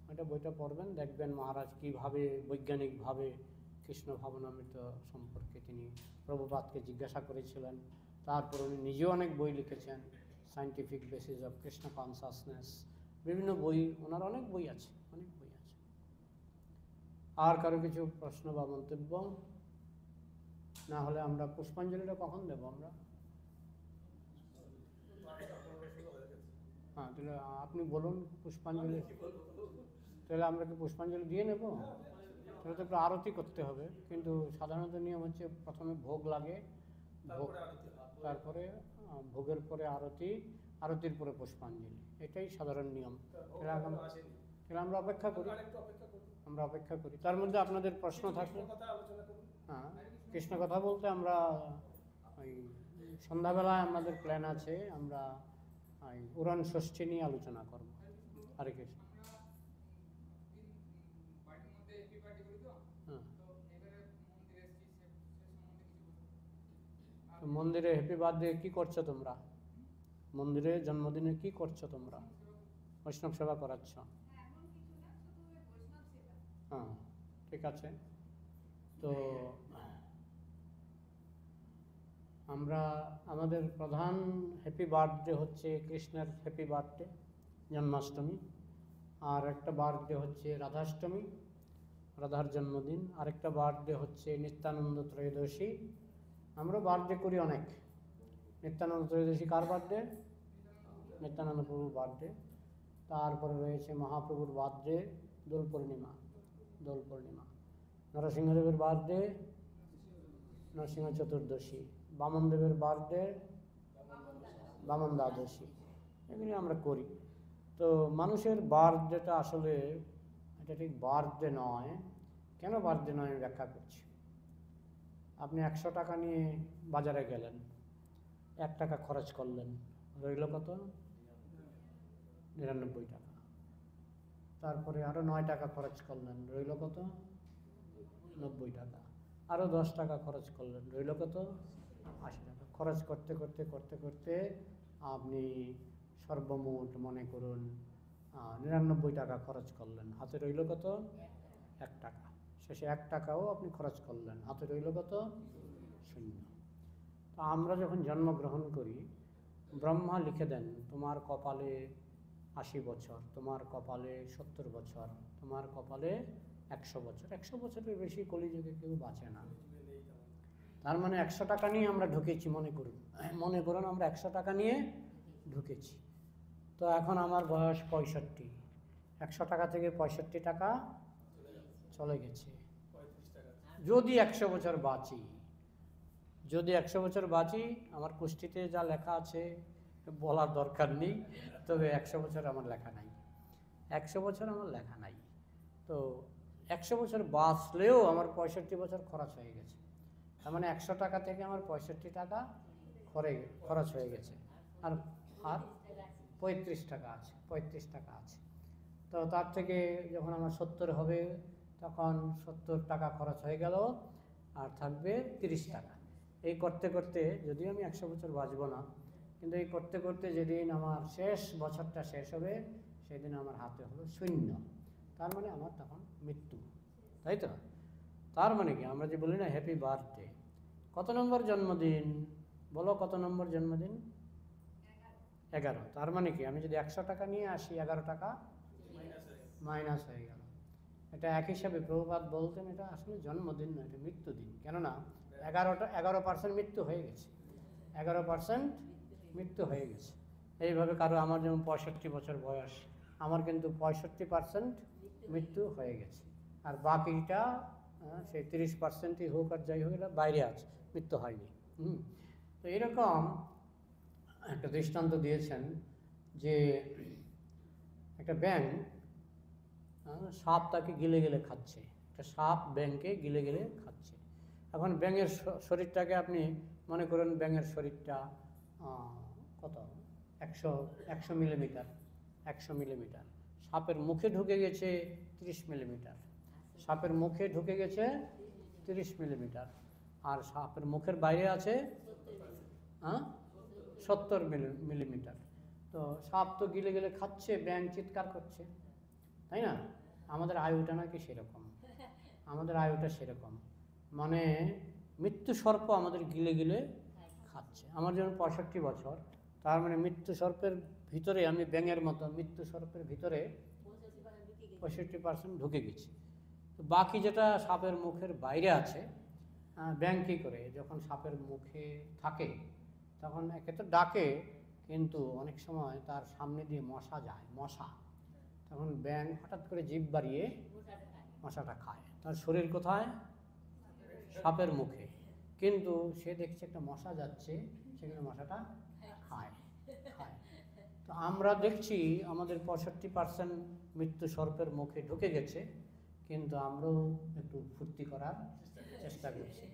ওইটা বইটা পড়বেন, দেখবেন মহারাজ কীভাবে বৈজ্ঞানিকভাবে কৃষ্ণ ভাবনামৃত সম্পর্কে তিনি প্রভুপাদকে জিজ্ঞাসা করেছিলেন। তারপর উনি নিজেও অনেক বই লিখেছেন, scientific basis of Krishna consciousness, বিভিন্ন বই, ওনার অনেক বই আছে, অনেক বই আছে। আর কারো কিছু প্রশ্ন বা মন্তব্য? না হলে আমরা পুষ্পাঞ্জলিটা কখন দেবো আমরা? হ্যাঁ, তাহলে আপনি বলুন পুষ্পাঞ্জলি। তাহলে আমরা কি পুষ্পাঞ্জলি দিয়ে নেব? তাহলে তো একটু আরতি করতে হবে, কিন্তু সাধারণত নিয়ম হচ্ছে প্রথমে ভোগ লাগে, ভোগ, তারপরে ভোগের পরে আরতি, আরতির পরে পুষ্পাঞ্জলি, এটাই সাধারণ নিয়ম। তাহলে আমরা অপেক্ষা করি, আমরা অপেক্ষা করি। তার মধ্যে আপনাদের প্রশ্ন থাকলে, হ্যাঁ, কৃষ্ণ কথা বলতে আমরা ওই সন্ধ্যাবেলায় আমাদের প্ল্যান আছে, আমরা ওই উড়ন ষষ্ঠী নিয়ে আলোচনা করব। হরে কৃষ্ণ। হ্যাঁ, তো মন্দিরে হ্যাপি বার্থডে কি করছো তোমরা? মন্দিরে জন্মদিনে কি করছো তোমরা? বৈষ্ণব সেবা করাচ্ছ? হ্যাঁ, ঠিক আছে। তো আমরা, আমাদের প্রধান হ্যাপি বার্থডে হচ্ছে কৃষ্ণের হ্যাপি বার্থডে, জন্মাষ্টমী। আর একটা বার্থডে হচ্ছে রাধাষ্টমী, রাধার জন্মদিন। আরেকটা বার্থডে হচ্ছে নিত্যানন্দ ত্রয়োদশী। আমরা বার্থডে করি অনেক। নিত্যানন্দ ত্রয়োদশী কার বার্থডে? নিত্যানন্দ প্রভুর বার্থডে। তারপরে রয়েছে মহাপ্রভুর বার্থডে, দোল পূর্ণিমা, দোল পূর্ণিমা। নরসিংহদেবের বার্থডে নরসিংহ চতুর্দশী। বামনদেবের বার্থডে বামন দ্বাদশী। এগুলি আমরা করি। তো মানুষের বার্থডেটা আসলে এটা ঠিক বার্থডে নয়। কেন বার্থডে নয় আমি ব্যাখ্যা করছি। আপনি 100 টাকা নিয়ে বাজারে গেলেন, 1 টাকা খরচ করলেন, রইল কত? 99 টাকা। তারপরে আরও 9 টাকা খরচ করলেন, রইল কত? 90 টাকা। আরও 10 টাকা খরচ করলেন, রইল কত? 80 টাকা। খরচ করতে করতে করতে করতে আপনি সর্বমোট মনে করুন 99 টাকা খরচ করলেন, হাতে রইল কত? 1 টাকা। শেষে 1 টাকাও আপনি খরচ করলেন, হাতে রইল কত? 0। তো আমরা যখন জন্মগ্রহণ করি, ব্রহ্মা লিখে দেন তোমার কপালে 80 বছর, তোমার কপালে 70 বছর, তোমার কপালে 100 বছর। 100 বছরের বেশি কলিযুগে কেউ বাঁচে না। তার মানে 100 টাকা নিয়ে আমরা ঢুকেছি, মনে করুন আমরা 100 টাকা নিয়ে ঢুকেছি। তো এখন আমার বয়স 65, 100 টাকা থেকে 65 টাকা চলে গেছে। যদি 100 বছর বাঁচি, যদি 100 বছর বাঁচি, আমার কুষ্টিতে যা লেখা আছে বলার দরকার নেই, তবে 100 বছর আমার লেখা নাই, 100 বছর আমার লেখা নাই। তো 100 বছর বাঁচলেও আমার 65 বছর খরচ হয়ে গেছে। তার মানে 100 টাকা থেকে আমার 65 টাকা খরচ হয়ে গেছে, আর আর 35 টাকা আছে, 35 টাকা আছে। তো তার থেকে যখন আমার 70 হবে, তখন 70 টাকা খরচ হয়ে গেল, আর থাকবে 30 টাকা। এই করতে করতে, যদিও আমি 100 বছর বাঁচব না, কিন্তু এই করতে করতে যেদিন আমার শেষ বছরটা শেষ হবে, সেদিন আমার হাতে হলো 0। তার মানে আমার তখন মৃত্যু, তাই তো? তার মানে কি, আমরা যে বলি না হ্যাপি বার্থডে, কত নম্বর জন্মদিন বলো? কত নম্বর জন্মদিন? 11। তার মানে কি, আমি যদি 100 টাকা নিয়ে আসি, 11 টাকা মাইনাস হয়ে গেল। এটা এক হিসাবে প্রভুপাদ বলতেন এটা আসলে জন্মদিন নয়, এটা মৃত্যুদিন। কেননা 11% মৃত্যু হয়ে গেছে, 11% মৃত্যু হয়ে গেছে। এইভাবে কারো, আমার যেমন 65 বছর বয়স, আমার কিন্তু 65% মৃত্যু হয়ে গেছে, আর বাকিটা সেই 30%ই হোক আর যাই হোক, এটা বাইরে আছে, মৃত্যু হয়নি। তো এরকম একটা দৃষ্টান্ত দিয়েছেন যে একটা ব্যাঙ সাপ তাকে গিলে গিলে খাচ্ছে, একটা সাপ ব্যাঙকে গিলে গিলে খাচ্ছে। এখন ব্যাঙের শরীরটাকে আপনি মনে করেন, ব্যাঙের শরীরটা কত 100 মিলিমিটার, 100 মিলিমিটার। সাপের মুখে ঢুকে গেছে 30 মিলিমিটার, সাপের মুখে ঢুকে গেছে 30 মিলিমিটার, আর সাপের মুখের বাইরে আছে 70 মিলিমিটার। তো সাপ তো গিলে গিলে খাচ্ছে, ব্যাঙ চিৎকার করছে, তাই না? আমাদের আয়ুটা নাকি সেরকম, আমাদের আয়ুটা সেরকম, মানে মৃত্যু সর্প আমাদের গিলে গিলে খাচ্ছে। আমার যেমন 65 বছর, তার মানে মৃত্যু সর্পের ভিতরে আমি ব্যাঙের মতো মৃত্যু সর্পের ভিতরে 65% ঢুকে গেছি। তো বাকি যেটা সাপের মুখের বাইরে আছে, ব্যাঙ কী করে, যখন সাপের মুখে থাকে তখন একে তো ডাকে, কিন্তু অনেক সময় তার সামনে দিয়ে মশা যায়, মশা, তখন ব্যাঙ হঠাৎ করে জিভ বাড়িয়ে মশাটা খায়। তার শরীর কোথায়? সাপের মুখে, কিন্তু সে দেখছে একটা মশা যাচ্ছে, সেখানে মশাটা খায় খায়। তো আমরা দেখছি আমাদের 65% মৃত্যু সর্পের মুখে ঢুকে গেছে, কিন্তু আমরাও একটু ফুর্তি করার চেষ্টা করছি।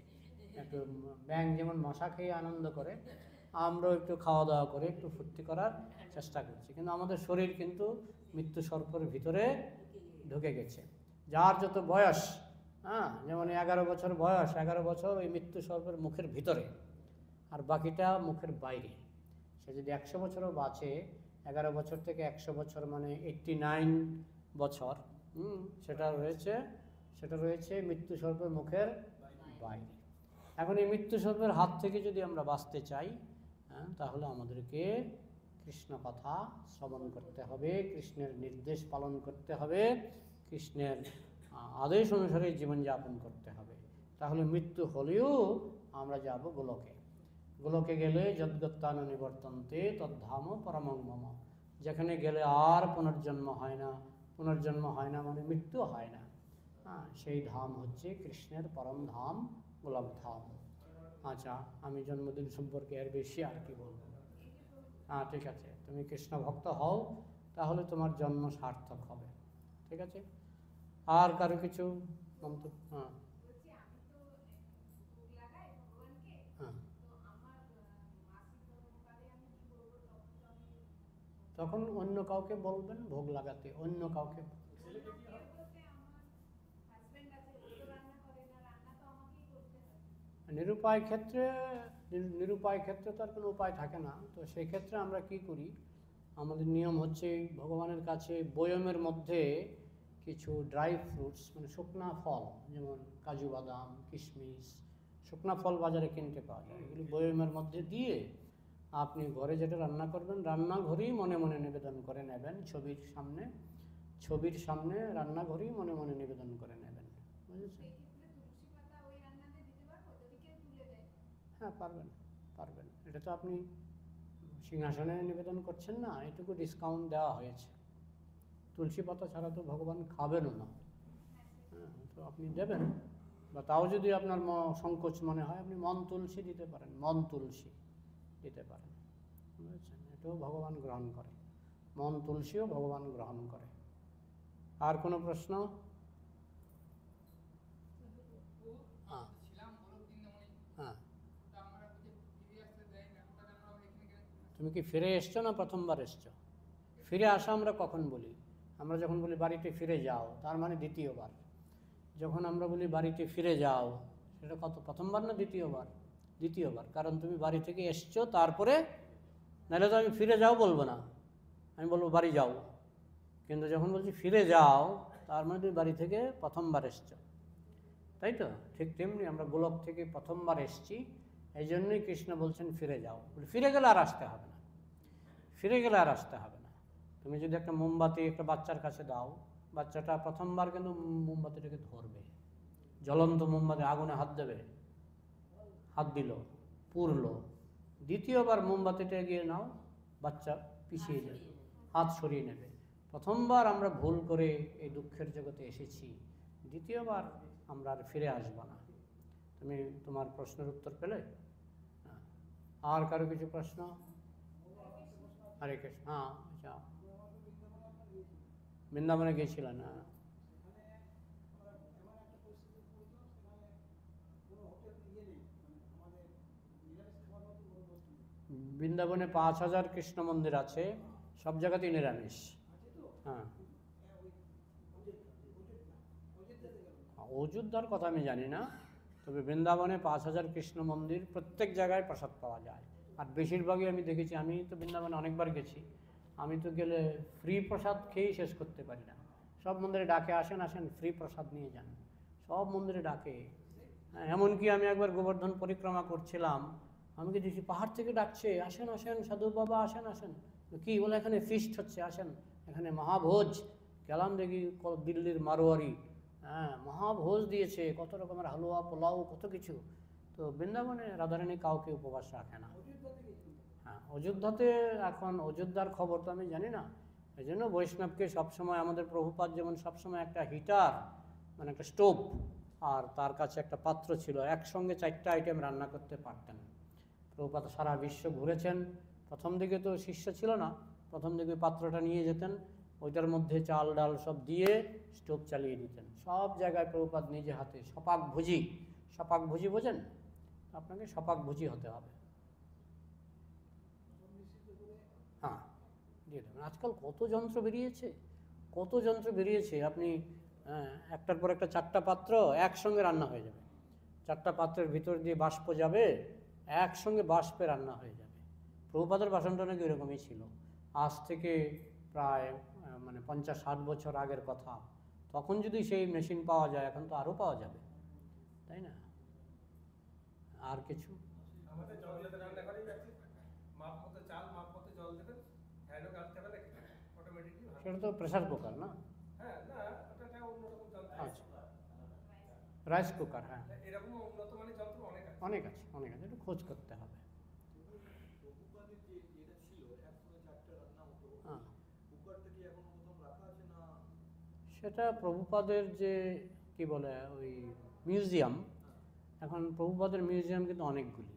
একটু ব্যাঙ যেমন মশা খেয়ে আনন্দ করে, আমরাও একটু খাওয়া দাওয়া করে একটু ফুর্তি করার চেষ্টা করছি, কিন্তু আমাদের শরীর কিন্তু মৃত্যু সর্পের ভিতরে ঢুকে গেছে। যার যত বয়স, যেমন 11 বছর বয়স, 11 বছর ওই মৃত্যু সর্পের মুখের ভিতরে, আর বাকিটা মুখের বাইরে। সে যদি 100 বছরও বাঁচে, 11 বছর থেকে 100 বছর মানে 89 বছর, সেটা রয়েছে মৃত্যু সর্পের মুখের বাইরে। এখন এই মৃত্যু সর্পের হাত থেকে যদি আমরা বাঁচতে চাই, তাহলে আমাদেরকে কৃষ্ণ কথা শ্রবণ করতে হবে, কৃষ্ণের নির্দেশ পালন করতে হবে, কৃষ্ণের আদেশ অনুসারে জীবনযাপন করতে হবে। তাহলে মৃত্যু হলেও আমরা যাব গোলকে। গোলকে গেলে যদ্গত্যান নিবর্তন্তে তদ্ধাম পরমং মম, যেখানে গেলে আর পুনর্জন্ম হয় না। পুনর্জন্ম হয় না মানে মৃত্যু হয় না। সেই ধাম হচ্ছে কৃষ্ণের পরম ধাম, গোলক ধাম। আচ্ছা, আমি জন্মদিন সম্পর্কে এর বেশি আর কি বলবো। ঠিক আছে, তুমি কৃষ্ণ ভক্ত হও, তাহলে তোমার জন্ম সার্থক হবে। ঠিক আছে, আর কারো কিছু মন্তব্য? তখন অন্য কাউকে বলবেন ভোগ লাগাতে, অন্য কাউকে। নিরুপায় ক্ষেত্রে তো আর কোনো উপায় থাকে না। তো সেই ক্ষেত্রে আমরা কি করি, আমাদের নিয়ম হচ্ছে ভগবানের কাছে বয়মের মধ্যে কিছু ড্রাই ফ্রুটস, মানে শুকনা ফল, যেমন কাজু বাদাম, কিশমিশ, শুকনা ফল বাজারে কিনতে পাওয়া যায়, এগুলি বয়মের মধ্যে দিয়ে আপনি ঘরে যেটা রান্না করবেন, রান্নাঘরেই মনে মনে নিবেদন করে নেবেন, ছবির সামনে রান্নাঘরেই মনে মনে নিবেদন করে নেবেন। বুঝেছেন? হ্যাঁ, পারবেন। এটা তো আপনি সিংহাসনে নিবেদন করছেন না, এটুকু ডিসকাউন্ট দেওয়া হয়েছে। তুলসী পাতা ছাড়া তো ভগবান খাবেনও না। তো আপনি দেবেন, বা তাও যদি আপনার সংকোচ মনে হয়, আপনি মন তুলসী দিতে পারেন, বুঝেছেন? এটাও ভগবান গ্রহণ করে, মন তুলসীও ভগবান গ্রহণ করে। আর কোনো প্রশ্ন? হ্যাঁ, তুমি কি ফিরে এসছো না প্রথমবার এসছো? ফিরে আসা আমরা কখন বলি? আমরা যখন বলি বাড়িতে ফিরে যাও, তার মানে দ্বিতীয়বার। যখন আমরা বলি বাড়িতে ফিরে যাও, সেটা প্রথমবার না দ্বিতীয়বার? দ্বিতীয়বার, কারণ তুমি বাড়ি থেকে এসছো, তারপরে, নাহলে তো আমি ফিরে যাও বলবো না, আমি বলবো বাড়ি যাও। কিন্তু যখন বলছি ফিরে যাও, তার মানে তুমি বাড়ি থেকে প্রথমবার এসছো, তাই তো? ঠিক তেমনি আমরা গোলক থেকে প্রথমবার এসছি, এই জন্যই কৃষ্ণ বলছেন ফিরে যাও। ফিরে গেলে আর আসতে হবে না। তুমি যদি একটা মোমবাতি একটা বাচ্চার কাছে দাও, বাচ্চাটা প্রথমবার কিন্তু মোমবাতিটাকে ধরবে, জ্বলন্ত মোমবাতি, আগুনে হাত দেবে, হাত দিল, পুড়লো। দ্বিতীয়বার মোমবাতিটা এগিয়ে নাও, বাচ্চা পিছিয়ে যাবে, হাত সরিয়ে নেবে। প্রথমবার আমরা ভুল করে এই দুঃখের জগতে এসেছি, দ্বিতীয়বার আমরা আর ফিরে আসবো না। তুমি তোমার প্রশ্নের উত্তর পেলে? আর কারো কিছু প্রশ্ন? হরে কৃষ্ণ। আচ্ছা, বৃন্দাবনে গিয়েছিলেন? বৃন্দাবনে 5000 কৃষ্ণ মন্দির আছে, সব জায়গাতেই নিরামিষ। হ্যাঁ, অযোধ্যার কথা আমি জানি না, তবে বৃন্দাবনে 5000 কৃষ্ণ মন্দির, প্রত্যেক জায়গায় প্রসাদ পাওয়া যায়। আর বেশিরভাগই আমি দেখেছি, আমি তো বৃন্দাবনে অনেকবার গেছি, আমি তো গেলে ফ্রি প্রসাদ খেয়েই শেষ করতে পারি না। সব মন্দিরে ডাকে, আসেন আসেন ফ্রি প্রসাদ নিয়ে যান, সব মন্দিরে ডাকে। এমনকি আমি একবার গোবর্ধন পরিক্রমা করছিলাম, আমি কি দেখছি পাহাড় থেকে ডাকছে, আসেন আসেন সাধু বাবা, আসেন আসেন। কি বলে, এখানে ফিস্ট হচ্ছে, আসেন এখানে মহাভোজ। গেলাম দেখি দিল্লির মারোয়ারি, হ্যাঁ মহাভোজ দিয়েছে, কত রকমের হালুয়া পোলাও কত কিছু। তো বৃন্দাবনে রাধারানী কাউকে উপবাস রাখে না। হ্যাঁ, অযোধ্যাতে এখন অযোধ্যার খবর তো আমি জানি না, এই জন্য বৈষ্ণবকে সবসময়, আমাদের প্রভুপাদ যেমন সবসময় একটা হিটার মানে একটা স্টোভ আর তার কাছে একটা পাত্র ছিল, একসঙ্গে 4টা আইটেম রান্না করতে পারতেন। প্রভুপাদ সারা বিশ্ব ঘুরেছেন, প্রথম দিকে তো শিষ্য ছিল না, প্রথম দিকে পাত্রটা নিয়ে যেতেন, ওইটার মধ্যে চাল ডাল সব দিয়ে স্টোভ চালিয়ে দিতেন। সব জায়গায় প্রভুপাদ নিজে হাতে সপাক ভুজি, সপাক ভুজি বোঝেন, আপনাকে সপাক ভুজি হতে হবে। হ্যাঁ, দিয়ে দেবেন। আজকাল কত যন্ত্র বেরিয়েছে, কত যন্ত্র বেরিয়েছে, আপনি একটার পর একটা 4টা পাত্র একসঙ্গে রান্না হয়ে যাবে, 4টা পাত্রের ভিতর দিয়ে বাষ্প যাবে, একসঙ্গে বাষ্পে রান্না হয়ে যাবে। প্রভুপাদের বাসনটা নাকি এরকমই ছিল, আজ থেকে প্রায় মানে 50-60 বছর আগের কথা। তখন যদি সেই মেশিন পাওয়া যায়, এখন তো আরও পাওয়া যাবে, তাই না? আর কিছু আমাদের জল দিয়ে রান্না করি, মাপ মতো চাল, মাপ মতো জল দেবেন, হ্যান্ডও কাটতে হবে, অটোমেটিকলি। সেটা তো প্রেসার কুকার না? হ্যাঁ, না ওটা অন্যরকম যন্ত্র। আচ্ছা, রাইস কুকার, হ্যাঁ এরকম উন্নত মানের যন্ত্র অনেক আছে, অনেক আছে, অনেক আছে, একটু খোঁজ করতে হবে। হ্যাঁ, সেটা প্রভুপাদের যে কি বলে ওই মিউজিয়াম, এখন প্রভুপাদের মিউজিয়াম কিন্তু অনেকগুলি।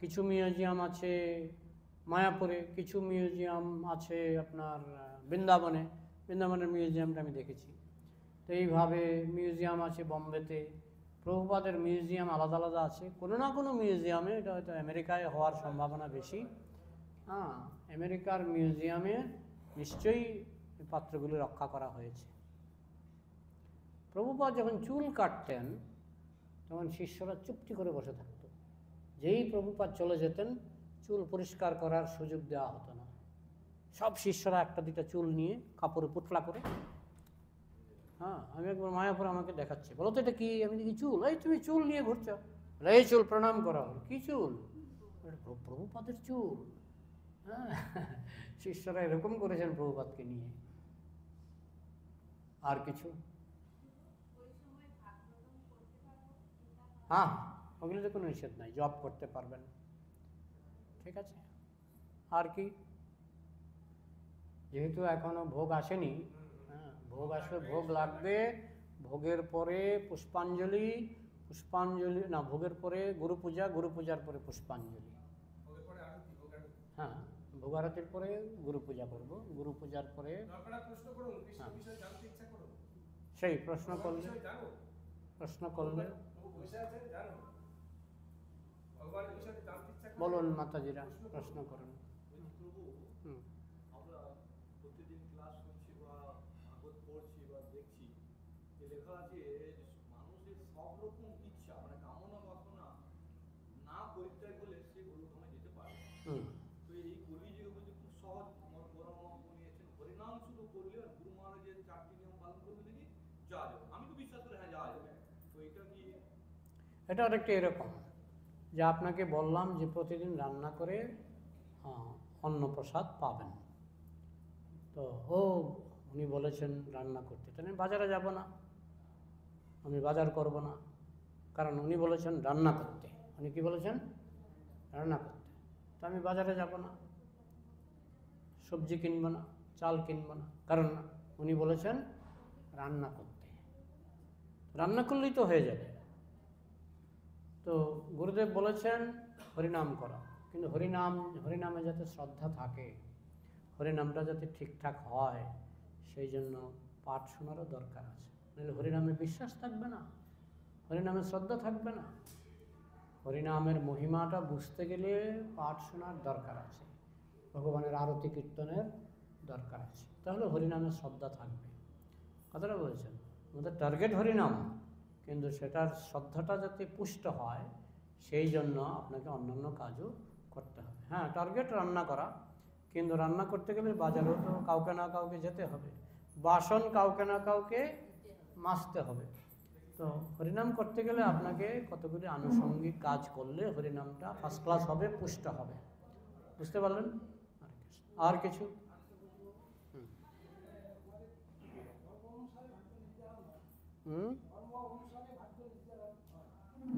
কিছু মিউজিয়াম আছে মায়াপুরে, কিছু মিউজিয়াম আছে আপনার বৃন্দাবনে, বৃন্দাবনের মিউজিয়ামটা আমি দেখেছি। তো এইভাবে মিউজিয়াম আছে বোম্বেতে, প্রভুপাদের মিউজিয়াম আলাদা আলাদা আছে। কোনো না কোনো মিউজিয়ামে, এটা হয়তো আমেরিকায় হওয়ার সম্ভাবনা বেশি, হ্যাঁ আমেরিকার মিউজিয়ামে নিশ্চয়ই এই পাত্রগুলি রক্ষা করা হয়েছে। প্রভুপাদ যখন চুল কাটতেন তখন শিষ্যরা চুপটি করে বসে থাকতো, যেই প্রভুপাদ চলে যেতেন চুল পরিষ্কার করার সুযোগ দেওয়া হতো না। সব শিষ্যরা একটা দুটা চুল নিয়ে কাপড়ে পুটলা করে, হ্যাঁ আমি একবার মায়াপুরে আমাকে দেখাচ্ছে, বলো তো এটা কি? আমি দেখি চুল, এই তুমি চুল নিয়ে ঘুরছো, এই চুল প্রণাম করা হলো, কি চুল? প্রভুপাদের চুল। হ্যাঁ, শিষ্যরা এরকম করেছেন প্রভুপাদকে নিয়ে। আর কিছু? হ্যাঁ, ওগুলোতে কোনো নিষেধ নাই, জব করতে পারবেন, ঠিক আছে। আর কি? যেহেতু এখনো ভোগ আসেনি, হ্যাঁ ভোগ আসবে, ভোগ লাগবে, ভোগের পরে পুষ্পাঞ্জলি, পুষ্পাঞ্জলি না, ভোগের পরে গুরু পূজা, গুরু পূজার পরে পুষ্পাঞ্জলি, হ্যাঁ ভোগারতির পরে গুরু পূজা করবো, গুরু পূজার পরে সেই প্রশ্ন করলে, প্রশ্ন করলে বলুন মাতাজিরা, প্রশ্ন করুন। এটা আরেকটা এরকম যে আপনাকে বললাম যে প্রতিদিন রান্না করে অন্নপ্রসাদ পাবেন, তো উনি বলেছেন রান্না করতে, তাহলে বাজারে যাব না, আমি বাজার করব না, কারণ উনি বলেছেন রান্না করতে। উনি কি বলেছেন? রান্না করতে। তো আমি বাজারে যাব না, সবজি কিনবো না, চাল কিনবো না, কারণ উনি বলেছেন রান্না করতে। রান্না করলেই তো হয়ে যাবে। তো গুরুদেব বলেছেন হরিনাম করা, কিন্তু হরিনামে যাতে শ্রদ্ধা থাকে, হরিনামটা যাতে ঠিকঠাক হয়, সেই জন্য পাঠ শোনারও দরকার আছে। নাহলে হরিনামে বিশ্বাস থাকবে না, হরিনামে শ্রদ্ধা থাকবে না। হরিনামের মহিমাটা বুঝতে গেলে পাঠ শোনার দরকার আছে, ভগবানের আরতি কীর্তনের দরকার আছে, তাহলে হরিনামের শ্রদ্ধা থাকবে। কথাটা বলছেন, আমাদের টার্গেট হরিনাম, কিন্তু সেটার শ্রদ্ধাটা যাতে পুষ্ট হয় সেই জন্য আপনাকে অন্যান্য কাজও করতে হবে। হ্যাঁ, টার্গেট রান্না করা, কিন্তু রান্না করতে গেলে বাজারেও তো কাউকে না কাউকে যেতে হবে, বাসন কাউকে না কাউকে মাজতে হবে। তো হরিনাম করতে গেলে আপনাকে কতগুলি আনুষঙ্গিক কাজ করলে হরিনামটা ফার্স্ট ক্লাস হবে, পুষ্ট হবে। বুঝতে পারলেন? আর কিছু?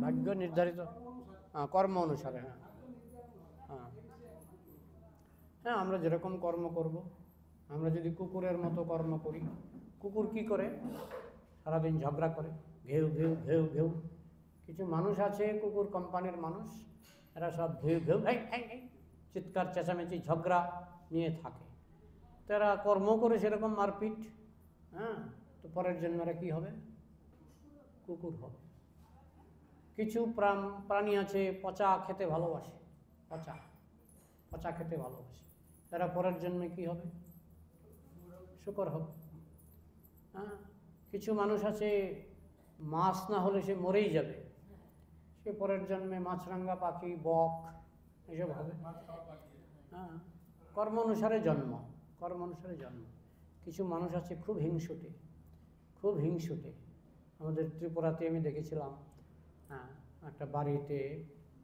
ভাগ্য নির্ধারিত, হ্যাঁ, কর্ম অনুসারে। হ্যাঁ হ্যাঁ হ্যাঁ, আমরা যেরকম কর্ম করব, আমরা যদি কুকুরের মতো কর্ম করি, কুকুর কি করে? সারাদিন ঝগড়া করে, ঘেউ ঘেউ ঘেউ ঘেউ। কিছু মানুষ আছে, কুকুর কোম্পানির মানুষ, এরা সব ঘেউ ঘেউ ঘাই ঘাই ঘাই চিৎকার চেঁচামেচি ঝগড়া নিয়ে থাকে। তারা কর্ম করে সেরকম মারপিট। হ্যাঁ, তো পরের জন্মরা কি হবে? কুকুর হবে। কিছু প্রাণী আছে পচা খেতে ভালোবাসে, পচা পচা খেতে ভালোবাসে, তারা পরের জন্মে কি হবে? শূকর হবে। হ্যাঁ, কিছু মানুষ আছে মাছ না হলে সে মরেই যাবে, সে পরের জন্মে মাছরাঙ্গা পাখি, বক এসব হবে। হ্যাঁ, কর্ম অনুসারে জন্ম, কর্ম অনুসারে জন্ম। কিছু মানুষ আছে খুব হিংসুটে, খুব হিংসুটে। আমাদের ত্রিপুরাতে আমি দেখেছিলাম, হ্যাঁ, একটা বাড়িতে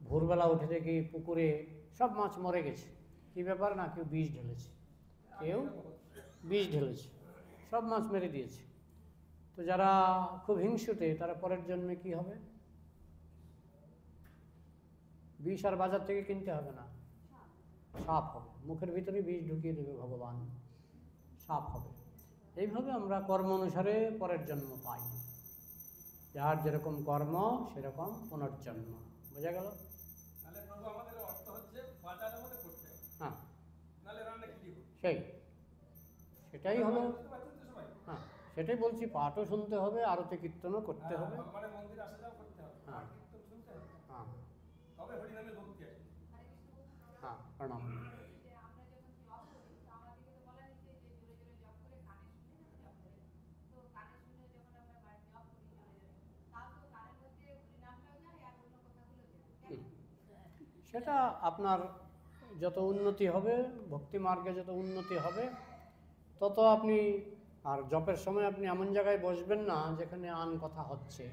ভোরবেলা উঠে দেখি পুকুরে সব মাছ মরে গেছে। কী ব্যাপার? না কেউ বিষ ঢেলেছে, কেউ বিষ ঢেলেছে, সব মাছ মেরে দিয়েছে। তো যারা খুব হিংসুটে তারা পরের জন্মে কি হবে? বিষ আর বাজার থেকে কিনতে হবে না, সাপ হবে। মুখের ভিতরে বিষ ঢুকিয়ে দেবে ভগবান, সাপ হবে। এইভাবে আমরা কর্ম অনুসারে পরের জন্ম পাই। যার যেরকম কর্ম সেরকম পুনর্জন্ম। বোঝা গেল? হ্যাঁ, সেটাই হলো। হ্যাঁ, সেটাই বলছি, পাঠও শুনতে হবে, আরতি কীর্তনও করতে হবে। হ্যাঁ হ্যাঁ হ্যাঁ, প্রণাম। সেটা আপনার যত উন্নতি হবে, ভক্তি মার্গে যত উন্নতি হবে তত আপনি, আর জপের সময় আপনি এমন জায়গায় বসবেন না যেখানে আন কথা হচ্ছে।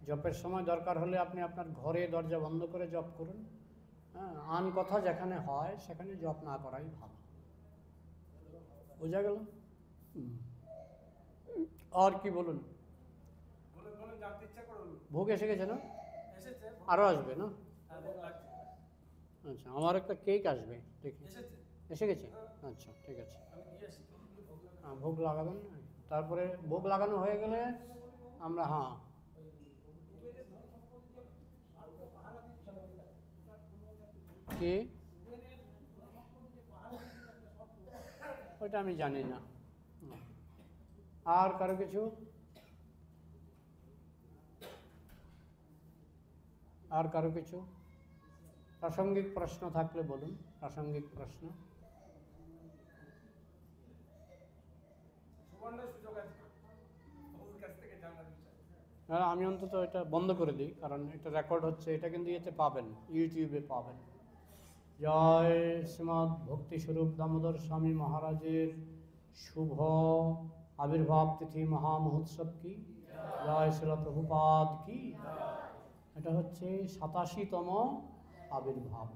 জপের সময় দরকার হলে আপনি আপনার ঘরে দরজা বন্ধ করে জপ করুন। হ্যাঁ, আন কথা যেখানে হয় সেখানে জপ না করাই ভালো। বোঝা গেল? আর কি বলুন? ভোগ এসে গেছে না? আরও আসবে না? আচ্ছা, আমার একটা কেক আসবে, দেখি। এসে গেছে? আচ্ছা, ঠিক আছে। হ্যাঁ, ভোগ লাগাবেন, তারপরে ভোগ লাগানো হয়ে গেলে আমরা, হ্যাঁ, কি ওইটা আমি জানি না। আর কারো কিছু? আর কারো কিছু প্রাসঙ্গিক প্রশ্ন থাকলে বলুন। প্রাসঙ্গিক প্রশ্ন। আমি অন্তত এটা বন্ধ করে দিই, কারণ এটা রেকর্ড হচ্ছে, এটা কিন্তু ইয়েতে পাবেন, ইউটিউবে পাবেন। জয় শ্রীমদ্ ভক্তিস্বরূপ দামোদর স্বামী মহারাজের শুভ আবির্ভাব তিথি মহামহোৎসব কি জয়, শিল প্রভুপাদ কি। এটা হচ্ছে 87তম আবির্ভাব।